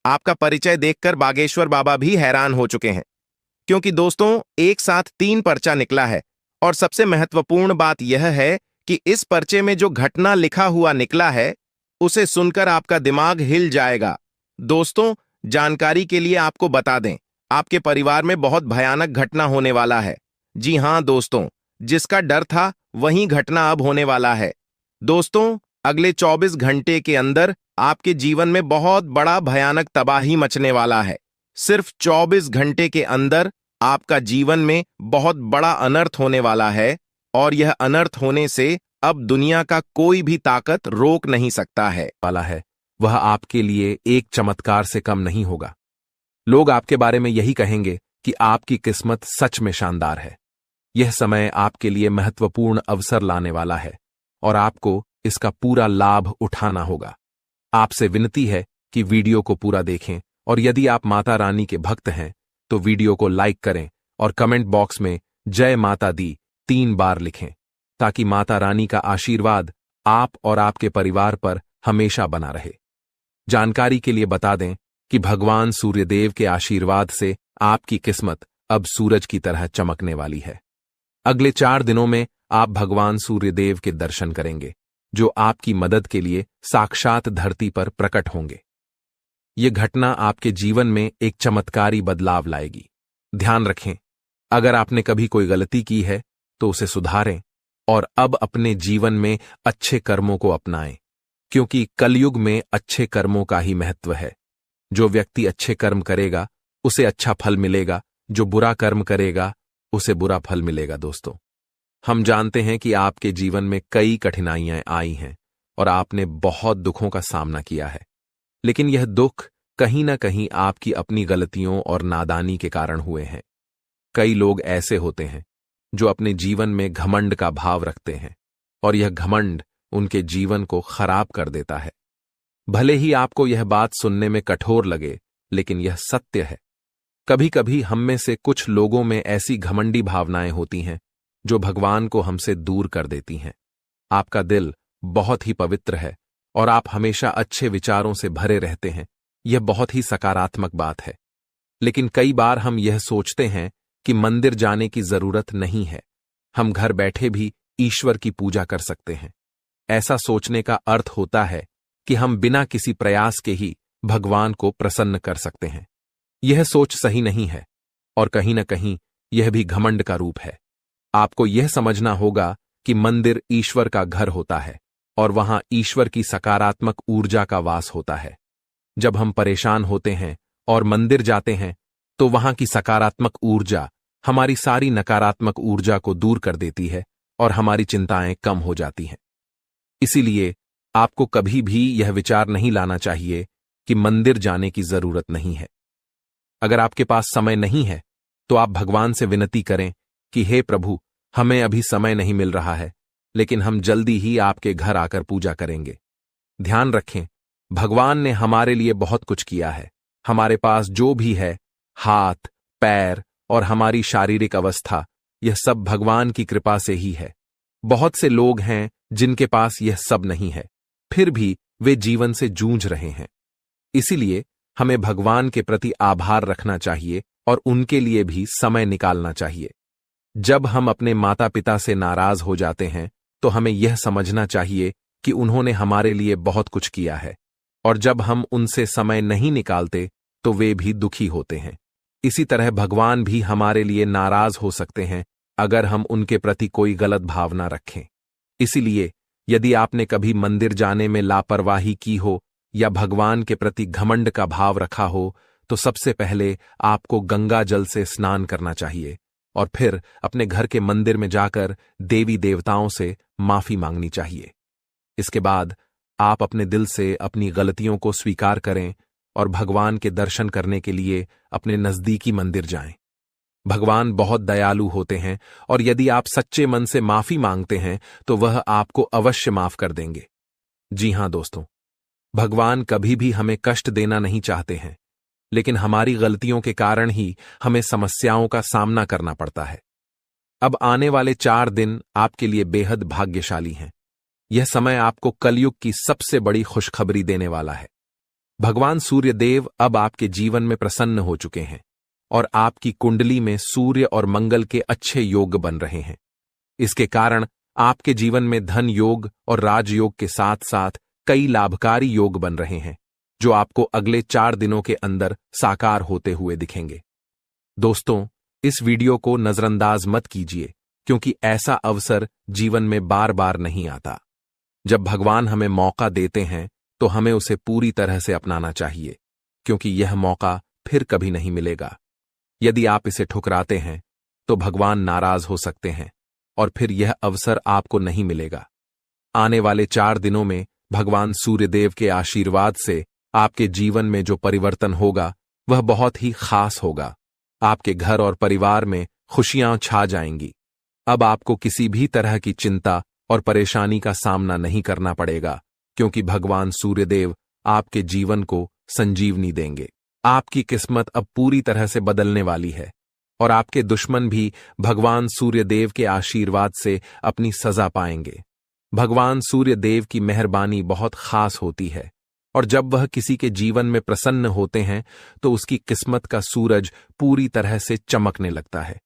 आपका परिचय देखकर बागेश्वर बाबा भी हैरान हो चुके हैं, क्योंकि दोस्तों एक साथ 3 पर्चा निकला है और सबसे महत्वपूर्ण बात यह है कि इस पर्चे में जो घटना लिखा हुआ निकला है उसे सुनकर आपका दिमाग हिल जाएगा। दोस्तों, जानकारी के लिए आपको बता दें, आपके परिवार में बहुत भयानक घटना होने वाला है। जी हां दोस्तों, जिसका डर था वही घटना अब होने वाला है। दोस्तों, अगले 24 घंटे के अंदर आपके जीवन में बहुत बड़ा भयानक तबाही मचने वाला है। सिर्फ 24 घंटे के अंदर आपका जीवन में बहुत बड़ा अनर्थ होने वाला है और यह अनर्थ होने से अब दुनिया का कोई भी ताकत रोक नहीं सकता है। वह आपके लिए एक चमत्कार से कम नहीं होगा। लोग आपके बारे में यही कहेंगे कि आपकी किस्मत सच में शानदार है। यह समय आपके लिए महत्वपूर्ण अवसर लाने वाला है और आपको इसका पूरा लाभ उठाना होगा। आपसे विनती है कि वीडियो को पूरा देखें और यदि आप माता रानी के भक्त हैं तो वीडियो को लाइक करें और कमेंट बॉक्स में जय माता दी 3 बार लिखें, ताकि माता रानी का आशीर्वाद आप और आपके परिवार पर हमेशा बना रहे। जानकारी के लिए बता दें कि भगवान सूर्यदेव के आशीर्वाद से आपकी किस्मत अब सूरज की तरह चमकने वाली है। अगले 4 दिनों में आप भगवान सूर्यदेव के दर्शन करेंगे, जो आपकी मदद के लिए साक्षात धरती पर प्रकट होंगे। यह घटना आपके जीवन में एक चमत्कारी बदलाव लाएगी। ध्यान रखें, अगर आपने कभी कोई गलती की है तो उसे सुधारें और अब अपने जीवन में अच्छे कर्मों को अपनाएं, क्योंकि कलयुग में अच्छे कर्मों का ही महत्व है। जो व्यक्ति अच्छे कर्म करेगा उसे अच्छा फल मिलेगा, जो बुरा कर्म करेगा उसे बुरा फल मिलेगा। दोस्तों, हम जानते हैं कि आपके जीवन में कई कठिनाइयां आई हैं और आपने बहुत दुखों का सामना किया है, लेकिन यह दुख कहीं ना कहीं आपकी अपनी गलतियों और नादानी के कारण हुए हैं। कई लोग ऐसे होते हैं जो अपने जीवन में घमंड का भाव रखते हैं और यह घमंड उनके जीवन को खराब कर देता है। भले ही आपको यह बात सुनने में कठोर लगे, लेकिन यह सत्य है। कभी कभी हम में से कुछ लोगों में ऐसी घमंडी भावनाएं होती हैं जो भगवान को हमसे दूर कर देती हैं। आपका दिल बहुत ही पवित्र है और आप हमेशा अच्छे विचारों से भरे रहते हैं। यह बहुत ही सकारात्मक बात है, लेकिन कई बार हम यह सोचते हैं कि मंदिर जाने की जरूरत नहीं है, हम घर बैठे भी ईश्वर की पूजा कर सकते हैं। ऐसा सोचने का अर्थ होता है कि हम बिना किसी प्रयास के ही भगवान को प्रसन्न कर सकते हैं। यह सोच सही नहीं है और कहीं न कहीं यह भी घमंड का रूप है। आपको यह समझना होगा कि मंदिर ईश्वर का घर होता है और वहां ईश्वर की सकारात्मक ऊर्जा का वास होता है। जब हम परेशान होते हैं और मंदिर जाते हैं तो वहां की सकारात्मक ऊर्जा हमारी सारी नकारात्मक ऊर्जा को दूर कर देती है और हमारी चिंताएं कम हो जाती हैं। इसीलिए आपको कभी भी यह विचार नहीं लाना चाहिए कि मंदिर जाने की जरूरत नहीं है। अगर आपके पास समय नहीं है तो आप भगवान से विनती करें कि हे प्रभु, हमें अभी समय नहीं मिल रहा है, लेकिन हम जल्दी ही आपके घर आकर पूजा करेंगे। ध्यान रखें, भगवान ने हमारे लिए बहुत कुछ किया है। हमारे पास जो भी है, हाथ, पैर और हमारी शारीरिक अवस्था, यह सब भगवान की कृपा से ही है। बहुत से लोग हैं जिनके पास यह सब नहीं है, फिर भी वे जीवन से जूझ रहे हैं। इसीलिए हमें भगवान के प्रति आभार रखना चाहिए और उनके लिए भी समय निकालना चाहिए। जब हम अपने माता पिता से नाराज हो जाते हैं तो हमें यह समझना चाहिए कि उन्होंने हमारे लिए बहुत कुछ किया है, और जब हम उनसे समय नहीं निकालते तो वे भी दुखी होते हैं। इसी तरह भगवान भी हमारे लिए नाराज हो सकते हैं अगर हम उनके प्रति कोई गलत भावना रखें। इसीलिए यदि आपने कभी मंदिर जाने में लापरवाही की हो या भगवान के प्रति घमंड का भाव रखा हो, तो सबसे पहले आपको गंगा जल से स्नान करना चाहिए और फिर अपने घर के मंदिर में जाकर देवी देवताओं से माफी मांगनी चाहिए। इसके बाद आप अपने दिल से अपनी गलतियों को स्वीकार करें और भगवान के दर्शन करने के लिए अपने नजदीकी मंदिर जाएं। भगवान बहुत दयालु होते हैं और यदि आप सच्चे मन से माफी मांगते हैं तो वह आपको अवश्य माफ कर देंगे। जी हां दोस्तों, भगवान कभी भी हमें कष्ट देना नहीं चाहते हैं, लेकिन हमारी गलतियों के कारण ही हमें समस्याओं का सामना करना पड़ता है। अब आने वाले 4 दिन आपके लिए बेहद भाग्यशाली हैं। यह समय आपको कलयुग की सबसे बड़ी खुशखबरी देने वाला है। भगवान सूर्यदेव अब आपके जीवन में प्रसन्न हो चुके हैं और आपकी कुंडली में सूर्य और मंगल के अच्छे योग बन रहे हैं। इसके कारण आपके जीवन में धन योग और राजयोग के साथ साथ कई लाभकारी योग बन रहे हैं, जो आपको अगले 4 दिनों के अंदर साकार होते हुए दिखेंगे। दोस्तों, इस वीडियो को नजरअंदाज मत कीजिए, क्योंकि ऐसा अवसर जीवन में बार बार नहीं आता। जब भगवान हमें मौका देते हैं तो हमें उसे पूरी तरह से अपनाना चाहिए, क्योंकि यह मौका फिर कभी नहीं मिलेगा। यदि आप इसे ठुकराते हैं तो भगवान नाराज हो सकते हैं और फिर यह अवसर आपको नहीं मिलेगा। आने वाले 4 दिनों में भगवान सूर्यदेव के आशीर्वाद से आपके जीवन में जो परिवर्तन होगा वह बहुत ही खास होगा। आपके घर और परिवार में खुशियां छा जाएंगी। अब आपको किसी भी तरह की चिंता और परेशानी का सामना नहीं करना पड़ेगा, क्योंकि भगवान सूर्यदेव आपके जीवन को संजीवनी देंगे। आपकी किस्मत अब पूरी तरह से बदलने वाली है। और आपके दुश्मन भी भगवान सूर्यदेव के आशीर्वाद से अपनी सजा पाएंगे। भगवान सूर्यदेव की मेहरबानी बहुत खास होती है और जब वह किसी के जीवन में प्रसन्न होते हैं तो उसकी किस्मत का सूरज पूरी तरह से चमकने लगता है।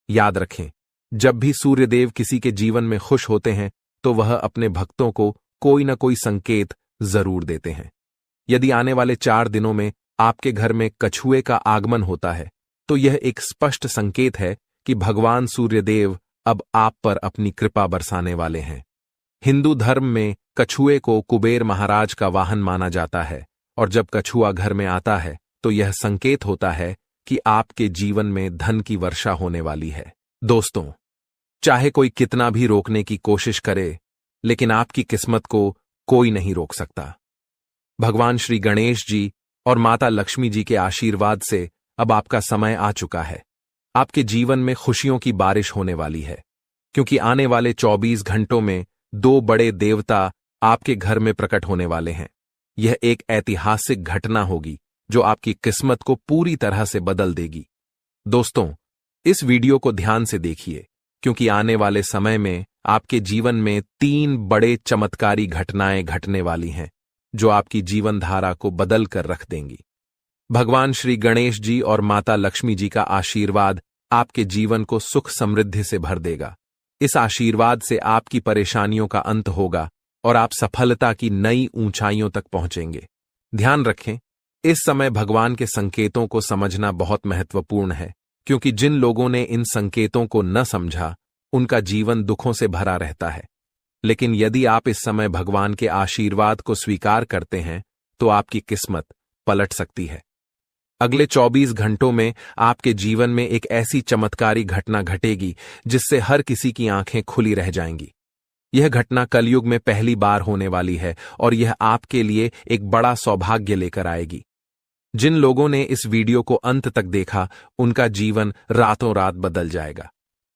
याद रखें, जब भी सूर्यदेव किसी के जीवन में खुश होते हैं तो वह अपने भक्तों को कोई न कोई संकेत जरूर देते हैं। यदि आने वाले 4 दिनों में आपके घर में कछुए का आगमन होता है तो यह एक स्पष्ट संकेत है कि भगवान सूर्यदेव अब आप पर अपनी कृपा बरसाने वाले हैं। हिंदू धर्म में कछुए को कुबेर महाराज का वाहन माना जाता है और जब कछुआ घर में आता है तो यह संकेत होता है कि आपके जीवन में धन की वर्षा होने वाली है। दोस्तों, चाहे कोई कितना भी रोकने की कोशिश करे, लेकिन आपकी किस्मत को कोई नहीं रोक सकता। भगवान श्री गणेश जी और माता लक्ष्मी जी के आशीर्वाद से अब आपका समय आ चुका है। आपके जीवन में खुशियों की बारिश होने वाली है, क्योंकि आने वाले 24 घंटों में 2 बड़े देवता आपके घर में प्रकट होने वाले हैं। यह एक ऐतिहासिक घटना होगी जो आपकी किस्मत को पूरी तरह से बदल देगी। दोस्तों, इस वीडियो को ध्यान से देखिए, क्योंकि आने वाले समय में आपके जीवन में 3 बड़े चमत्कारी घटनाएं घटने वाली हैं जो आपकी जीवन धारा को बदल कर रख देंगी। भगवान श्री गणेश जी और माता लक्ष्मी जी का आशीर्वाद आपके जीवन को सुख समृद्धि से भर देगा। इस आशीर्वाद से आपकी परेशानियों का अंत होगा और आप सफलता की नई ऊंचाइयों तक पहुंचेंगे। ध्यान रखें, इस समय भगवान के संकेतों को समझना बहुत महत्वपूर्ण है, क्योंकि जिन लोगों ने इन संकेतों को न समझा उनका जीवन दुखों से भरा रहता है। लेकिन यदि आप इस समय भगवान के आशीर्वाद को स्वीकार करते हैं तो आपकी किस्मत पलट सकती है। अगले 24 घंटों में आपके जीवन में एक ऐसी चमत्कारी घटना घटेगी जिससे हर किसी की आंखें खुली रह जाएंगी। यह घटना कलयुग में पहली बार होने वाली है और यह आपके लिए एक बड़ा सौभाग्य लेकर आएगी। जिन लोगों ने इस वीडियो को अंत तक देखा उनका जीवन रातों रात बदल जाएगा।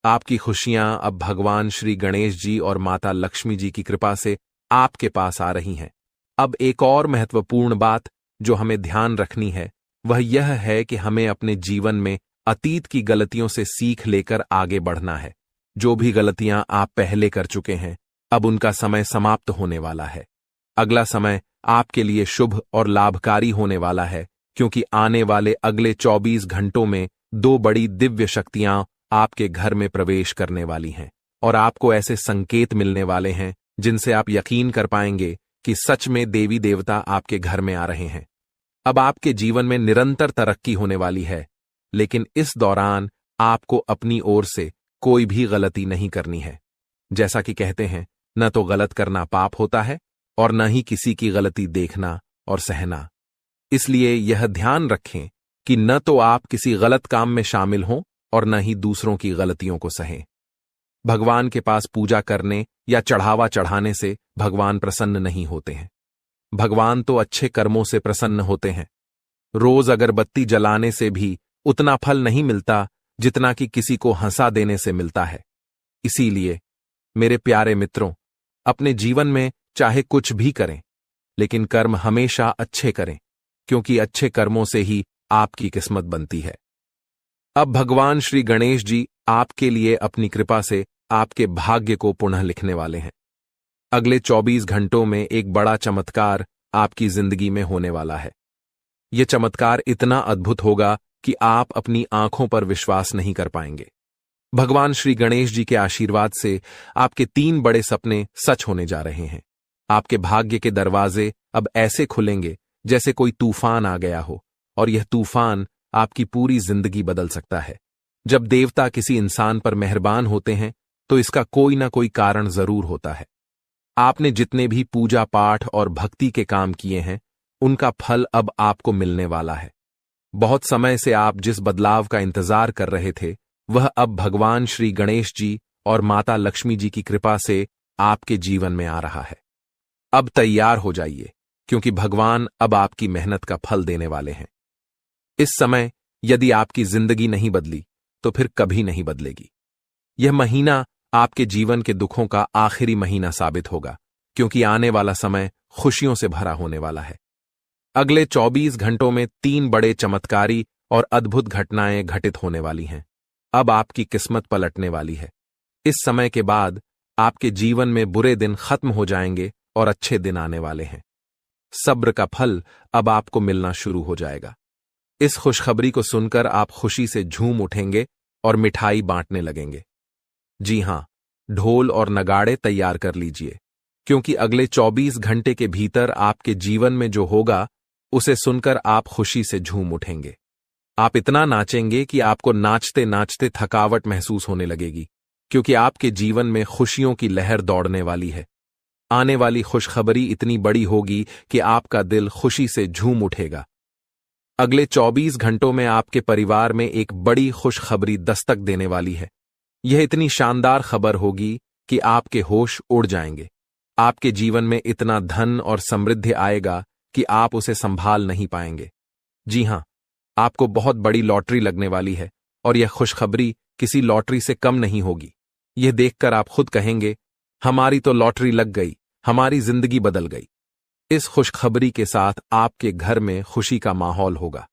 आपकी खुशियां अब भगवान श्री गणेश जी और माता लक्ष्मी जी की कृपा से आपके पास आ रही हैं। अब एक और महत्वपूर्ण बात जो हमें ध्यान रखनी है वह यह है कि हमें अपने जीवन में अतीत की गलतियों से सीख लेकर आगे बढ़ना है। जो भी गलतियां आप पहले कर चुके हैं, अब उनका समय समाप्त होने वाला है। अगला समय आपके लिए शुभ और लाभकारी होने वाला है, क्योंकि आने वाले अगले 24 घंटों में 2 बड़ी दिव्य शक्तियां आपके घर में प्रवेश करने वाली हैं और आपको ऐसे संकेत मिलने वाले हैं जिनसे आप यकीन कर पाएंगे कि सच में देवी देवता आपके घर में आ रहे हैं। अब आपके जीवन में निरंतर तरक्की होने वाली है, लेकिन इस दौरान आपको अपनी ओर से कोई भी गलती नहीं करनी है। जैसा कि कहते हैं, न तो गलत करना पाप होता है और न ही किसी की गलती देखना और सहना। इसलिए यह ध्यान रखें कि न तो आप किसी गलत काम में शामिल हों और न ही दूसरों की गलतियों को सहें। भगवान के पास पूजा करने या चढ़ावा चढ़ाने से भगवान प्रसन्न नहीं होते हैं। भगवान तो अच्छे कर्मों से प्रसन्न होते हैं। रोज अगरबत्ती जलाने से भी उतना फल नहीं मिलता जितना कि किसी को हंसा देने से मिलता है। इसीलिए मेरे प्यारे मित्रों, अपने जीवन में चाहे कुछ भी करें, लेकिन कर्म हमेशा अच्छे करें, क्योंकि अच्छे कर्मों से ही आपकी किस्मत बनती है। अब भगवान श्री गणेश जी आपके लिए अपनी कृपा से आपके भाग्य को पुनः लिखने वाले हैं। अगले 24 घंटों में एक बड़ा चमत्कार आपकी जिंदगी में होने वाला है। यह चमत्कार इतना अद्भुत होगा कि आप अपनी आंखों पर विश्वास नहीं कर पाएंगे। भगवान श्री गणेश जी के आशीर्वाद से आपके 3 बड़े सपने सच होने जा रहे हैं। आपके भाग्य के दरवाजे अब ऐसे खुलेंगे जैसे कोई तूफान आ गया हो, और यह तूफान आपकी पूरी जिंदगी बदल सकता है। जब देवता किसी इंसान पर मेहरबान होते हैं तो इसका कोई ना कोई कारण जरूर होता है। आपने जितने भी पूजा पाठ और भक्ति के काम किए हैं उनका फल अब आपको मिलने वाला है। बहुत समय से आप जिस बदलाव का इंतजार कर रहे थे वह अब भगवान श्री गणेश जी और माता लक्ष्मी जी की कृपा से आपके जीवन में आ रहा है। अब तैयार हो जाइए, क्योंकि भगवान अब आपकी मेहनत का फल देने वाले हैं। इस समय यदि आपकी जिंदगी नहीं बदली तो फिर कभी नहीं बदलेगी। यह महीना आपके जीवन के दुखों का आखिरी महीना साबित होगा, क्योंकि आने वाला समय खुशियों से भरा होने वाला है। अगले 24 घंटों में 3 बड़े चमत्कारी और अद्भुत घटनाएं घटित होने वाली हैं। अब आपकी किस्मत पलटने वाली है। इस समय के बाद आपके जीवन में बुरे दिन खत्म हो जाएंगे और अच्छे दिन आने वाले हैं। सब्र का फल अब आपको मिलना शुरू हो जाएगा। इस खुशखबरी को सुनकर आप खुशी से झूम उठेंगे और मिठाई बांटने लगेंगे। जी हां, ढोल और नगाड़े तैयार कर लीजिए, क्योंकि अगले 24 घंटे के भीतर आपके जीवन में जो होगा उसे सुनकर आप खुशी से झूम उठेंगे। आप इतना नाचेंगे कि आपको नाचते नाचते थकावट महसूस होने लगेगी, क्योंकि आपके जीवन में खुशियों की लहर दौड़ने वाली है। आने वाली खुशखबरी इतनी बड़ी होगी कि आपका दिल खुशी से झूम उठेगा। अगले 24 घंटों में आपके परिवार में एक बड़ी खुशखबरी दस्तक देने वाली है। यह इतनी शानदार खबर होगी कि आपके होश उड़ जाएंगे। आपके जीवन में इतना धन और समृद्धि आएगा कि आप उसे संभाल नहीं पाएंगे। जी हां, आपको बहुत बड़ी लॉटरी लगने वाली है और यह खुशखबरी किसी लॉटरी से कम नहीं होगी। यह देखकर आप खुद कहेंगे, हमारी तो लॉटरी लग गई, हमारी जिंदगी बदल गई। इस खुशखबरी के साथ आपके घर में खुशी का माहौल होगा।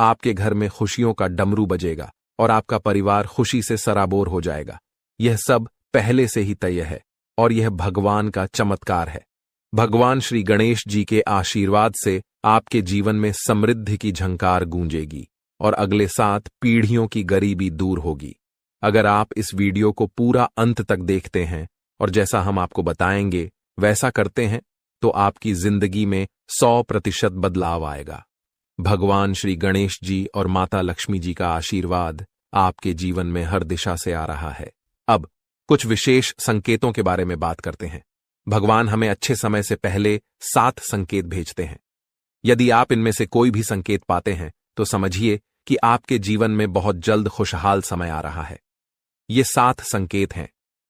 आपके घर में खुशियों का डमरू बजेगा और आपका परिवार खुशी से सराबोर हो जाएगा। यह सब पहले से ही तय है और यह भगवान का चमत्कार है। भगवान श्री गणेश जी के आशीर्वाद से आपके जीवन में समृद्धि की झंकार गूंजेगी और अगले 7 पीढ़ियों की गरीबी दूर होगी। अगर आप इस वीडियो को पूरा अंत तक देखते हैं और जैसा हम आपको बताएंगे वैसा करते हैं, तो आपकी जिंदगी में 100% बदलाव आएगा। भगवान श्री गणेश जी और माता लक्ष्मी जी का आशीर्वाद आपके जीवन में हर दिशा से आ रहा है। अब कुछ विशेष संकेतों के बारे में बात करते हैं। भगवान हमें अच्छे समय से पहले 7 संकेत भेजते हैं। यदि आप इनमें से कोई भी संकेत पाते हैं तो समझिए कि आपके जीवन में बहुत जल्द खुशहाल समय आ रहा है। ये 7 संकेत हैं।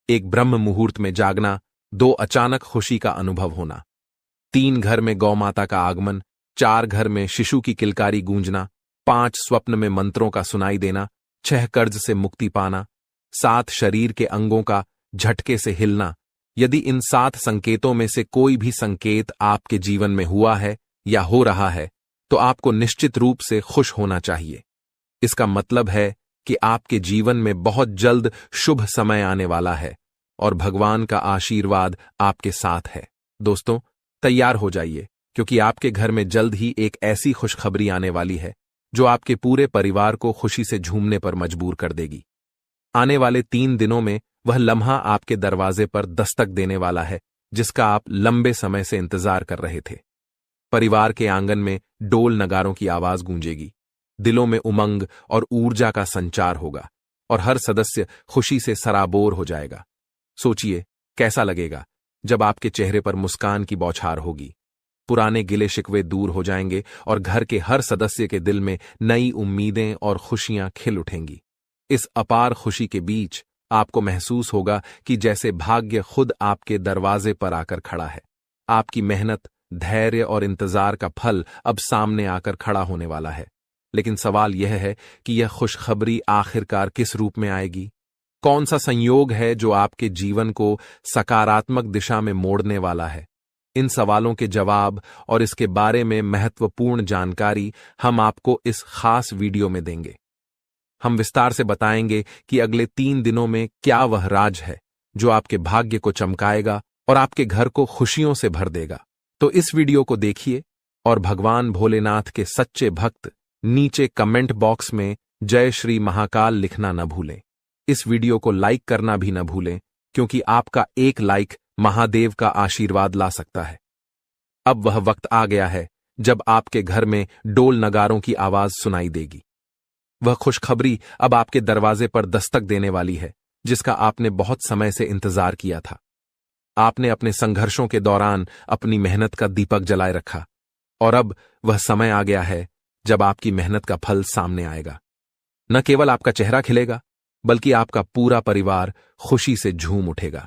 1 ब्रह्म मुहूर्त में जागना, 2 अचानक खुशी का अनुभव होना, 3 घर में गौ माता का आगमन, 4 घर में शिशु की किलकारी गूंजना, 5 स्वप्न में मंत्रों का सुनाई देना, 6 कर्ज से मुक्ति पाना, 7 शरीर के अंगों का झटके से हिलना। यदि इन 7 संकेतों में से कोई भी संकेत आपके जीवन में हुआ है या हो रहा है तो आपको निश्चित रूप से खुश होना चाहिए। इसका मतलब है कि आपके जीवन में बहुत जल्द शुभ समय आने वाला है और भगवान का आशीर्वाद आपके साथ है। दोस्तों, तैयार हो जाइए, क्योंकि आपके घर में जल्द ही एक ऐसी खुशखबरी आने वाली है जो आपके पूरे परिवार को खुशी से झूमने पर मजबूर कर देगी। आने वाले 3 दिनों में वह लम्हा आपके दरवाजे पर दस्तक देने वाला है जिसका आप लंबे समय से इंतजार कर रहे थे। परिवार के आंगन में डोल नगारों की आवाज गूंजेगी, दिलों में उमंग और ऊर्जा का संचार होगा और हर सदस्य खुशी से सराबोर हो जाएगा। सोचिए कैसा लगेगा जब आपके चेहरे पर मुस्कान की बौछार होगी। पुराने गिले शिकवे दूर हो जाएंगे और घर के हर सदस्य के दिल में नई उम्मीदें और खुशियां खिल उठेंगी। इस अपार खुशी के बीच आपको महसूस होगा कि जैसे भाग्य खुद आपके दरवाजे पर आकर खड़ा है। आपकी मेहनत, धैर्य और इंतजार का फल अब सामने आकर खड़ा होने वाला है। लेकिन सवाल यह है कि यह खुशखबरी आखिरकार किस रूप में आएगी? कौन सा संयोग है जो आपके जीवन को सकारात्मक दिशा में मोड़ने वाला है? इन सवालों के जवाब और इसके बारे में महत्वपूर्ण जानकारी हम आपको इस खास वीडियो में देंगे। हम विस्तार से बताएंगे कि अगले 3 दिनों में क्या वह राज है जो आपके भाग्य को चमकाएगा और आपके घर को खुशियों से भर देगा। तो इस वीडियो को देखिए और भगवान भोलेनाथ के सच्चे भक्त नीचे कमेंट बॉक्स में जय श्री महाकाल लिखना न भूलें। इस वीडियो को लाइक करना भी न भूलें, क्योंकि आपका एक लाइक महादेव का आशीर्वाद ला सकता है। अब वह वक्त आ गया है जब आपके घर में डोल नगारों की आवाज सुनाई देगी। वह खुशखबरी अब आपके दरवाजे पर दस्तक देने वाली है जिसका आपने बहुत समय से इंतजार किया था। आपने अपने संघर्षों के दौरान अपनी मेहनत का दीपक जलाए रखा और अब वह समय आ गया है जब आपकी मेहनत का फल सामने आएगा। न केवल आपका चेहरा खिलेगा, बल्कि आपका पूरा परिवार खुशी से झूम उठेगा।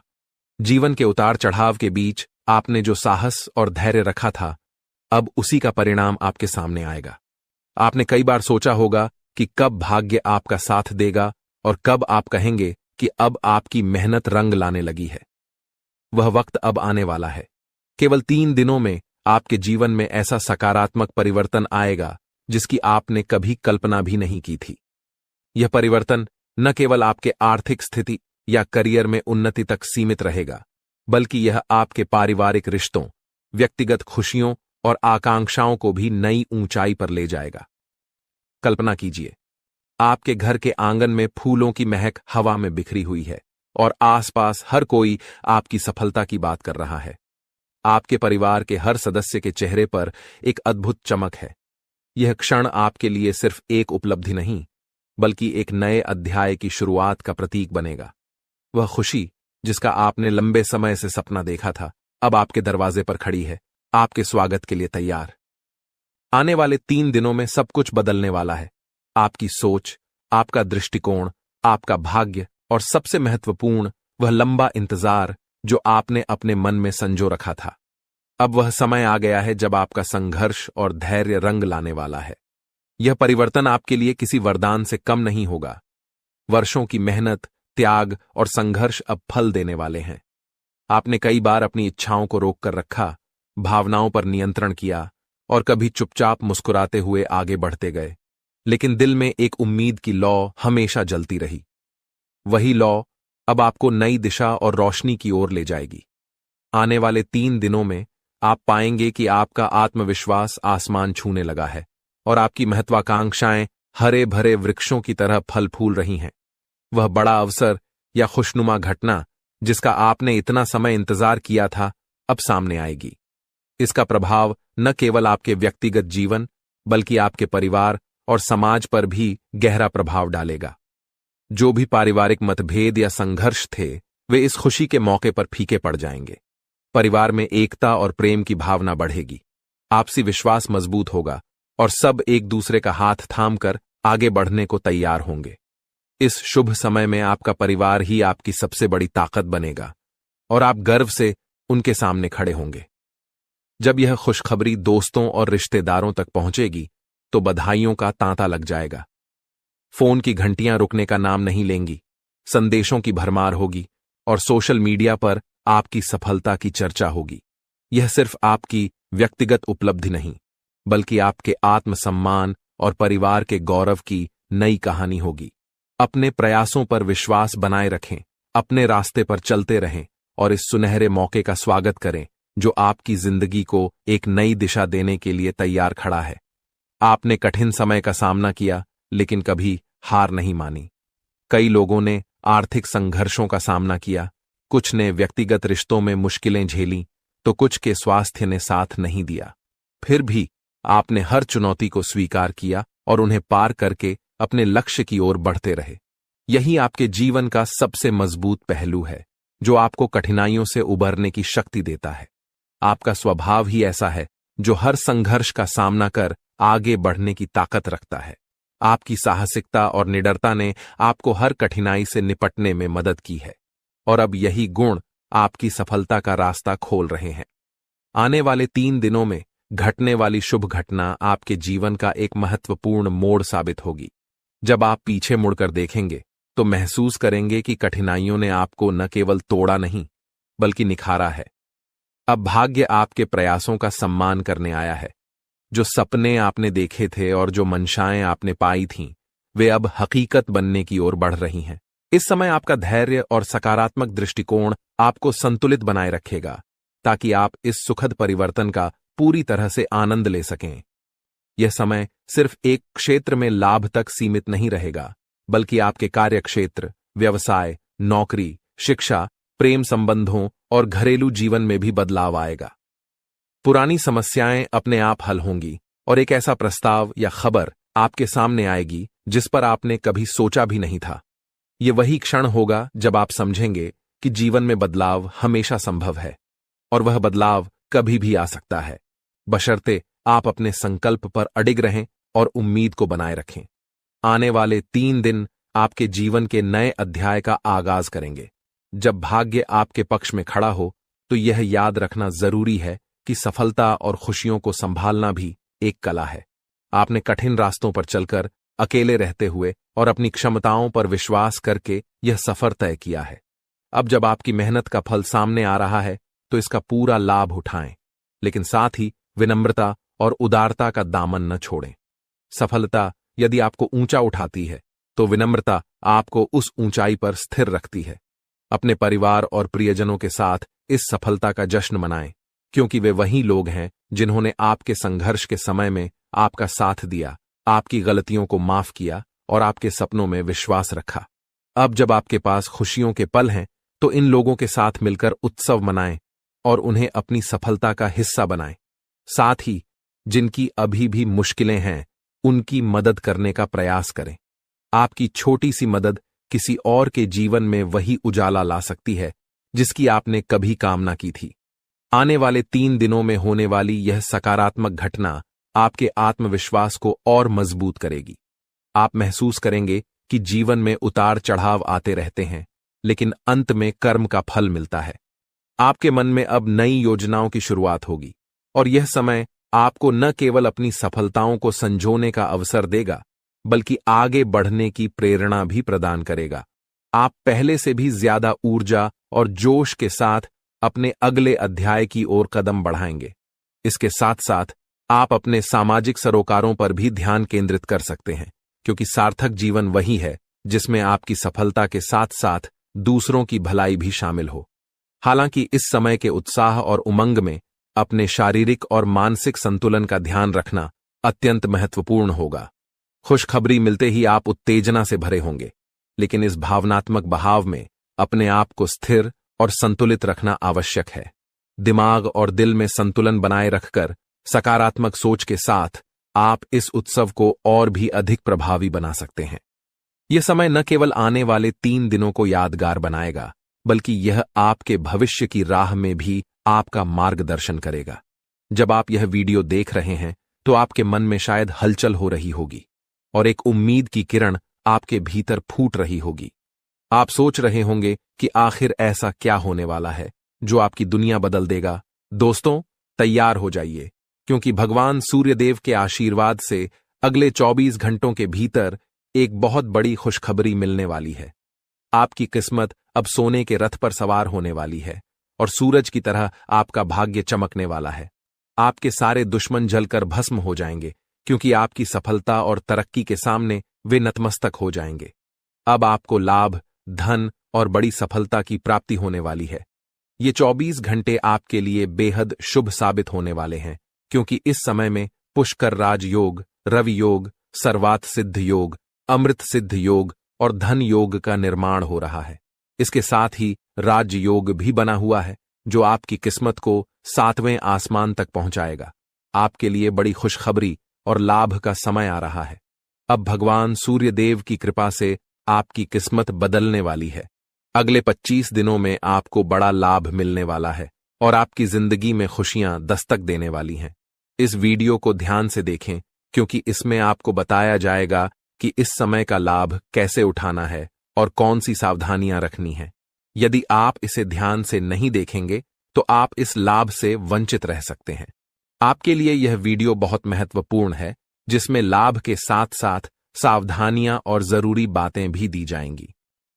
जीवन के उतार चढ़ाव के बीच आपने जो साहस और धैर्य रखा था, अब उसी का परिणाम आपके सामने आएगा। आपने कई बार सोचा होगा कि कब भाग्य आपका साथ देगा और कब आप कहेंगे कि अब आपकी मेहनत रंग लाने लगी है। वह वक्त अब आने वाला है। केवल 3 दिनों में आपके जीवन में ऐसा सकारात्मक परिवर्तन आएगा जिसकी आपने कभी कल्पना भी नहीं की थी। यह परिवर्तन न केवल आपके आर्थिक स्थिति या करियर में उन्नति तक सीमित रहेगा, बल्कि यह आपके पारिवारिक रिश्तों, व्यक्तिगत खुशियों और आकांक्षाओं को भी नई ऊंचाई पर ले जाएगा। कल्पना कीजिए, आपके घर के आंगन में फूलों की महक हवा में बिखरी हुई है और आसपास हर कोई आपकी सफलता की बात कर रहा है। आपके परिवार के हर सदस्य के चेहरे पर एक अद्भुत चमक है। यह क्षण आपके लिए सिर्फ एक उपलब्धि नहीं, बल्कि एक नए अध्याय की शुरुआत का प्रतीक बनेगा। वह खुशी जिसका आपने लंबे समय से सपना देखा था, अब आपके दरवाजे पर खड़ी है, आपके स्वागत के लिए तैयार। आने वाले 3 दिनों में सब कुछ बदलने वाला है। आपकी सोच, आपका दृष्टिकोण, आपका भाग्य और सबसे महत्वपूर्ण वह लंबा इंतजार जो आपने अपने मन में संजो रखा था। अब वह समय आ गया है जब आपका संघर्ष और धैर्य रंग लाने वाला है। यह परिवर्तन आपके लिए किसी वरदान से कम नहीं होगा। वर्षों की मेहनत, त्याग और संघर्ष अब फल देने वाले हैं। आपने कई बार अपनी इच्छाओं को रोककर रखा, भावनाओं पर नियंत्रण किया और कभी चुपचाप मुस्कुराते हुए आगे बढ़ते गए, लेकिन दिल में एक उम्मीद की लौ हमेशा जलती रही। वही लौ अब आपको नई दिशा और रोशनी की ओर ले जाएगी। आने वाले 3 दिनों में आप पाएंगे कि आपका आत्मविश्वास आसमान छूने लगा है और आपकी महत्वाकांक्षाएं हरे भरे वृक्षों की तरह फल फूल रही हैं। वह बड़ा अवसर या खुशनुमा घटना जिसका आपने इतना समय इंतजार किया था, अब सामने आएगी। इसका प्रभाव न केवल आपके व्यक्तिगत जीवन, बल्कि आपके परिवार और समाज पर भी गहरा प्रभाव डालेगा। जो भी पारिवारिक मतभेद या संघर्ष थे, वे इस खुशी के मौके पर फीके पड़ जाएंगे। परिवार में एकता और प्रेम की भावना बढ़ेगी, आपसी विश्वास मजबूत होगा और सब एक दूसरे का हाथ थामकर आगे बढ़ने को तैयार होंगे। इस शुभ समय में आपका परिवार ही आपकी सबसे बड़ी ताकत बनेगा और आप गर्व से उनके सामने खड़े होंगे। जब यह खुशखबरी दोस्तों और रिश्तेदारों तक पहुंचेगी, तो बधाइयों का तांता लग जाएगा। फोन की घंटियां रुकने का नाम नहीं लेंगी, संदेशों की भरमार होगी और सोशल मीडिया पर आपकी सफलता की चर्चा होगी। यह सिर्फ आपकी व्यक्तिगत उपलब्धि नहीं, बल्कि आपके आत्मसम्मान और परिवार के गौरव की नई कहानी होगी। अपने प्रयासों पर विश्वास बनाए रखें, अपने रास्ते पर चलते रहें और इस सुनहरे मौके का स्वागत करें जो आपकी जिंदगी को एक नई दिशा देने के लिए तैयार खड़ा है। आपने कठिन समय का सामना किया, लेकिन कभी हार नहीं मानी। कई लोगों ने आर्थिक संघर्षों का सामना किया, कुछ ने व्यक्तिगत रिश्तों में मुश्किलें झेली, तो कुछ के स्वास्थ्य ने साथ नहीं दिया। फिर भी आपने हर चुनौती को स्वीकार किया और उन्हें पार करके अपने लक्ष्य की ओर बढ़ते रहे। यही आपके जीवन का सबसे मजबूत पहलू है, जो आपको कठिनाइयों से उबरने की शक्ति देता है। आपका स्वभाव ही ऐसा है जो हर संघर्ष का सामना कर आगे बढ़ने की ताकत रखता है। आपकी साहसिकता और निडरता ने आपको हर कठिनाई से निपटने में मदद की है और अब यही गुण आपकी सफलता का रास्ता खोल रहे हैं। आने वाले 3 दिनों में घटने वाली शुभ घटना आपके जीवन का एक महत्वपूर्ण मोड़ साबित होगी। जब आप पीछे मुड़कर देखेंगे, तो महसूस करेंगे कि कठिनाइयों ने आपको न केवल तोड़ा नहीं, बल्कि निखारा है। अब भाग्य आपके प्रयासों का सम्मान करने आया है। जो सपने आपने देखे थे और जो मंशाएं आपने पाई थीं, वे अब हकीकत बनने की ओर बढ़ रही हैं। इस समय आपका धैर्य और सकारात्मक दृष्टिकोण आपको संतुलित बनाए रखेगा, ताकि आप इस सुखद परिवर्तन का पूरी तरह से आनंद ले सकें। यह समय सिर्फ एक क्षेत्र में लाभ तक सीमित नहीं रहेगा, बल्कि आपके कार्यक्षेत्र, व्यवसाय, नौकरी, शिक्षा, प्रेम संबंधों और घरेलू जीवन में भी बदलाव आएगा। पुरानी समस्याएं अपने आप हल होंगी और एक ऐसा प्रस्ताव या खबर आपके सामने आएगी जिस पर आपने कभी सोचा भी नहीं था। ये वही क्षण होगा जब आप समझेंगे कि जीवन में बदलाव हमेशा संभव है और वह बदलाव कभी भी आ सकता है, बशर्ते आप अपने संकल्प पर अडिग रहें और उम्मीद को बनाए रखें। आने वाले 3 दिन आपके जीवन के नए अध्याय का आगाज करेंगे। जब भाग्य आपके पक्ष में खड़ा हो, तो यह याद रखना जरूरी है कि सफलता और खुशियों को संभालना भी एक कला है। आपने कठिन रास्तों पर चलकर, अकेले रहते हुए और अपनी क्षमताओं पर विश्वास करके यह सफर तय किया है। अब जब आपकी मेहनत का फल सामने आ रहा है, तो इसका पूरा लाभ उठाएं, लेकिन साथ ही विनम्रता और उदारता का दामन न छोड़ें। सफलता यदि आपको ऊंचा उठाती है, तो विनम्रता आपको उस ऊंचाई पर स्थिर रखती है। अपने परिवार और प्रियजनों के साथ इस सफलता का जश्न मनाएं, क्योंकि वे वही लोग हैं जिन्होंने आपके संघर्ष के समय में आपका साथ दिया, आपकी गलतियों को माफ किया और आपके सपनों में विश्वास रखा। अब जब आपके पास खुशियों के पल हैं, तो इन लोगों के साथ मिलकर उत्सव मनाएं और उन्हें अपनी सफलता का हिस्सा बनाएं। साथ ही जिनकी अभी भी मुश्किलें हैं, उनकी मदद करने का प्रयास करें। आपकी छोटी सी मदद किसी और के जीवन में वही उजाला ला सकती है जिसकी आपने कभी कामना की थी। आने वाले 3 दिनों में होने वाली यह सकारात्मक घटना आपके आत्मविश्वास को और मजबूत करेगी। आप महसूस करेंगे कि जीवन में उतार चढ़ाव आते रहते हैं, लेकिन अंत में कर्म का फल मिलता है। आपके मन में अब नई योजनाओं की शुरुआत होगी और यह समय आपको न केवल अपनी सफलताओं को संजोने का अवसर देगा, बल्कि आगे बढ़ने की प्रेरणा भी प्रदान करेगा। आप पहले से भी ज्यादा ऊर्जा और जोश के साथ अपने अगले अध्याय की ओर कदम बढ़ाएंगे। इसके साथ साथ आप अपने सामाजिक सरोकारों पर भी ध्यान केंद्रित कर सकते हैं, क्योंकि सार्थक जीवन वही है जिसमें आपकी सफलता के साथ साथ दूसरों की भलाई भी शामिल हो। हालांकि इस समय के उत्साह और उमंग में अपने शारीरिक और मानसिक संतुलन का ध्यान रखना अत्यंत महत्वपूर्ण होगा। खुशखबरी मिलते ही आप उत्तेजना से भरे होंगे, लेकिन इस भावनात्मक बहाव में अपने आप को स्थिर और संतुलित रखना आवश्यक है। दिमाग और दिल में संतुलन बनाए रखकर सकारात्मक सोच के साथ आप इस उत्सव को और भी अधिक प्रभावी बना सकते हैं। यह समय न केवल आने वाले 3 दिनों को यादगार बनाएगा, बल्कि यह आपके भविष्य की राह में भी आपका मार्गदर्शन करेगा। जब आप यह वीडियो देख रहे हैं, तो आपके मन में शायद हलचल हो रही होगी और एक उम्मीद की किरण आपके भीतर फूट रही होगी। आप सोच रहे होंगे कि आखिर ऐसा क्या होने वाला है जो आपकी दुनिया बदल देगा। दोस्तों, तैयार हो जाइए, क्योंकि भगवान सूर्यदेव के आशीर्वाद से अगले 24 घंटों के भीतर एक बहुत बड़ी खुशखबरी मिलने वाली है। आपकी किस्मत अब सोने के रथ पर सवार होने वाली है और सूरज की तरह आपका भाग्य चमकने वाला है। आपके सारे दुश्मन जलकर भस्म हो जाएंगे, क्योंकि आपकी सफलता और तरक्की के सामने वे नतमस्तक हो जाएंगे। अब आपको लाभ, धन और बड़ी सफलता की प्राप्ति होने वाली है। ये 24 घंटे आपके लिए बेहद शुभ साबित होने वाले हैं, क्योंकि इस समय में पुष्कर राज योग, रवि योग, सर्वात सिद्ध योग, अमृत सिद्ध योग और धन योग का निर्माण हो रहा है। इसके साथ ही राज योग भी बना हुआ है, जो आपकी किस्मत को 7वें आसमान तक पहुंचाएगा। आपके लिए बड़ी खुशखबरी और लाभ का समय आ रहा है। अब भगवान सूर्यदेव की कृपा से आपकी किस्मत बदलने वाली है। अगले 25 दिनों में आपको बड़ा लाभ मिलने वाला है और आपकी जिंदगी में खुशियां दस्तक देने वाली हैं। इस वीडियो को ध्यान से देखें, क्योंकि इसमें आपको बताया जाएगा कि इस समय का लाभ कैसे उठाना है और कौन सी सावधानियां रखनी है। यदि आप इसे ध्यान से नहीं देखेंगे, तो आप इस लाभ से वंचित रह सकते हैं। आपके लिए यह वीडियो बहुत महत्वपूर्ण है, जिसमें लाभ के साथ साथ सावधानियां और जरूरी बातें भी दी जाएंगी।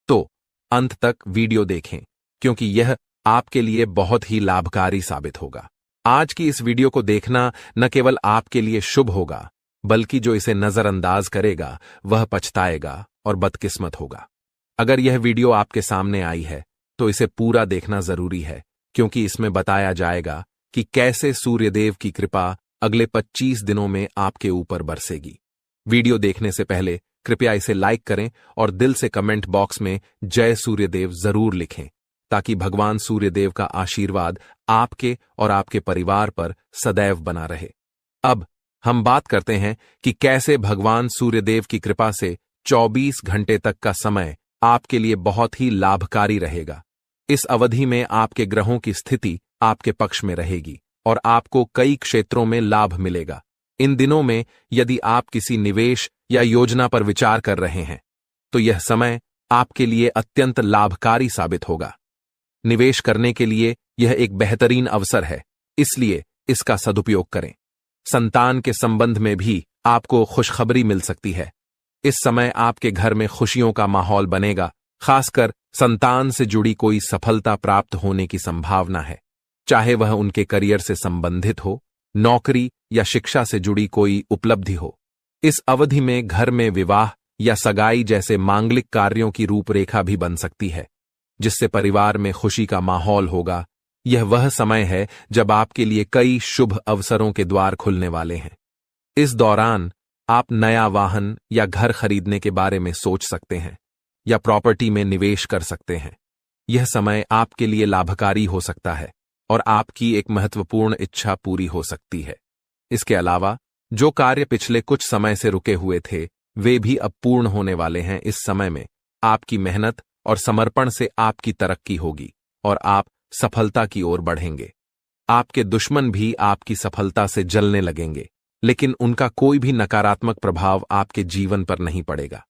तो अंत तक वीडियो देखें, क्योंकि यह आपके लिए बहुत ही लाभकारी साबित होगा। आज की इस वीडियो को देखना न केवल आपके लिए शुभ होगा, बल्कि जो इसे नजरअंदाज करेगा वह पछताएगा और बदकिस्मत होगा। अगर यह वीडियो आपके सामने आई है, तो इसे पूरा देखना जरूरी है, क्योंकि इसमें बताया जाएगा कि कैसे सूर्यदेव की कृपा अगले 25 दिनों में आपके ऊपर बरसेगी। वीडियो देखने से पहले कृपया इसे लाइक करें और दिल से कमेंट बॉक्स में जय सूर्यदेव जरूर लिखें, ताकि भगवान सूर्यदेव का आशीर्वाद आपके और आपके परिवार पर सदैव बना रहे। अब हम बात करते हैं कि कैसे भगवान सूर्यदेव की कृपा से 24 घंटे तक का समय आपके लिए बहुत ही लाभकारी रहेगा। इस अवधि में आपके ग्रहों की स्थिति आपके पक्ष में रहेगी और आपको कई क्षेत्रों में लाभ मिलेगा। इन दिनों में यदि आप किसी निवेश या योजना पर विचार कर रहे हैं, तो यह समय आपके लिए अत्यंत लाभकारी साबित होगा। निवेश करने के लिए यह एक बेहतरीन अवसर है, इसलिए इसका सदुपयोग करें। संतान के संबंध में भी आपको खुशखबरी मिल सकती है। इस समय आपके घर में खुशियों का माहौल बनेगा, खासकर संतान से जुड़ी कोई सफलता प्राप्त होने की संभावना है, चाहे वह उनके करियर से संबंधित हो, नौकरी या शिक्षा से जुड़ी कोई उपलब्धि हो। इस अवधि में घर में विवाह या सगाई जैसे मांगलिक कार्यों की रूपरेखा भी बन सकती है, जिससे परिवार में खुशी का माहौल होगा। यह वह समय है जब आपके लिए कई शुभ अवसरों के द्वार खुलने वाले हैं। इस दौरान आप नया वाहन या घर खरीदने के बारे में सोच सकते हैं या प्रॉपर्टी में निवेश कर सकते हैं। यह समय आपके लिए लाभकारी हो सकता है और आपकी एक महत्वपूर्ण इच्छा पूरी हो सकती है। इसके अलावा जो कार्य पिछले कुछ समय से रुके हुए थे, वे भी अब पूर्ण होने वाले हैं। इस समय में आपकी मेहनत और समर्पण से आपकी तरक्की होगी और आप सफलता की ओर बढ़ेंगे। आपके दुश्मन भी आपकी सफलता से जलने लगेंगे, लेकिन उनका कोई भी नकारात्मक प्रभाव आपके जीवन पर नहीं पड़ेगा।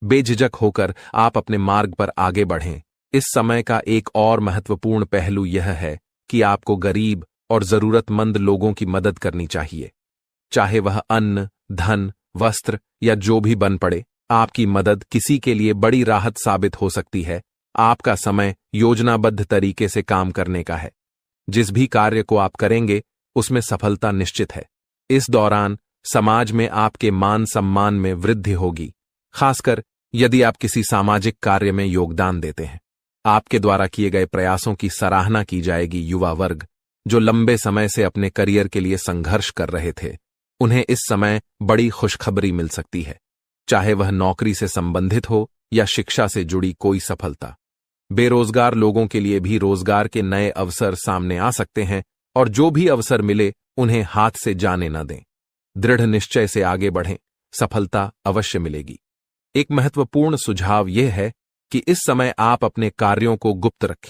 बेझिझक होकर आप अपने मार्ग पर आगे बढ़ें। इस समय का एक और महत्वपूर्ण पहलू यह है कि आपको गरीब और जरूरतमंद लोगों की मदद करनी चाहिए, चाहे वह अन्न, धन, वस्त्र या जो भी बन पड़े। आपकी मदद किसी के लिए बड़ी राहत साबित हो सकती है। आपका समय योजनाबद्ध तरीके से काम करने का है। जिस भी कार्य को आप करेंगे, उसमें सफलता निश्चित है। इस दौरान समाज में आपके मान सम्मान में वृद्धि होगी, खासकर यदि आप किसी सामाजिक कार्य में योगदान देते हैं। आपके द्वारा किए गए प्रयासों की सराहना की जाएगी। युवा वर्ग जो लंबे समय से अपने करियर के लिए संघर्ष कर रहे थे, उन्हें इस समय बड़ी खुशखबरी मिल सकती है, चाहे वह नौकरी से संबंधित हो या शिक्षा से जुड़ी कोई सफलता। बेरोजगार लोगों के लिए भी रोजगार के नए अवसर सामने आ सकते हैं और जो भी अवसर मिले उन्हें हाथ से जाने न दें। दृढ़ निश्चय से आगे बढ़ें, सफलता अवश्य मिलेगी। एक महत्वपूर्ण सुझाव यह है कि इस समय आप अपने कार्यों को गुप्त रखें।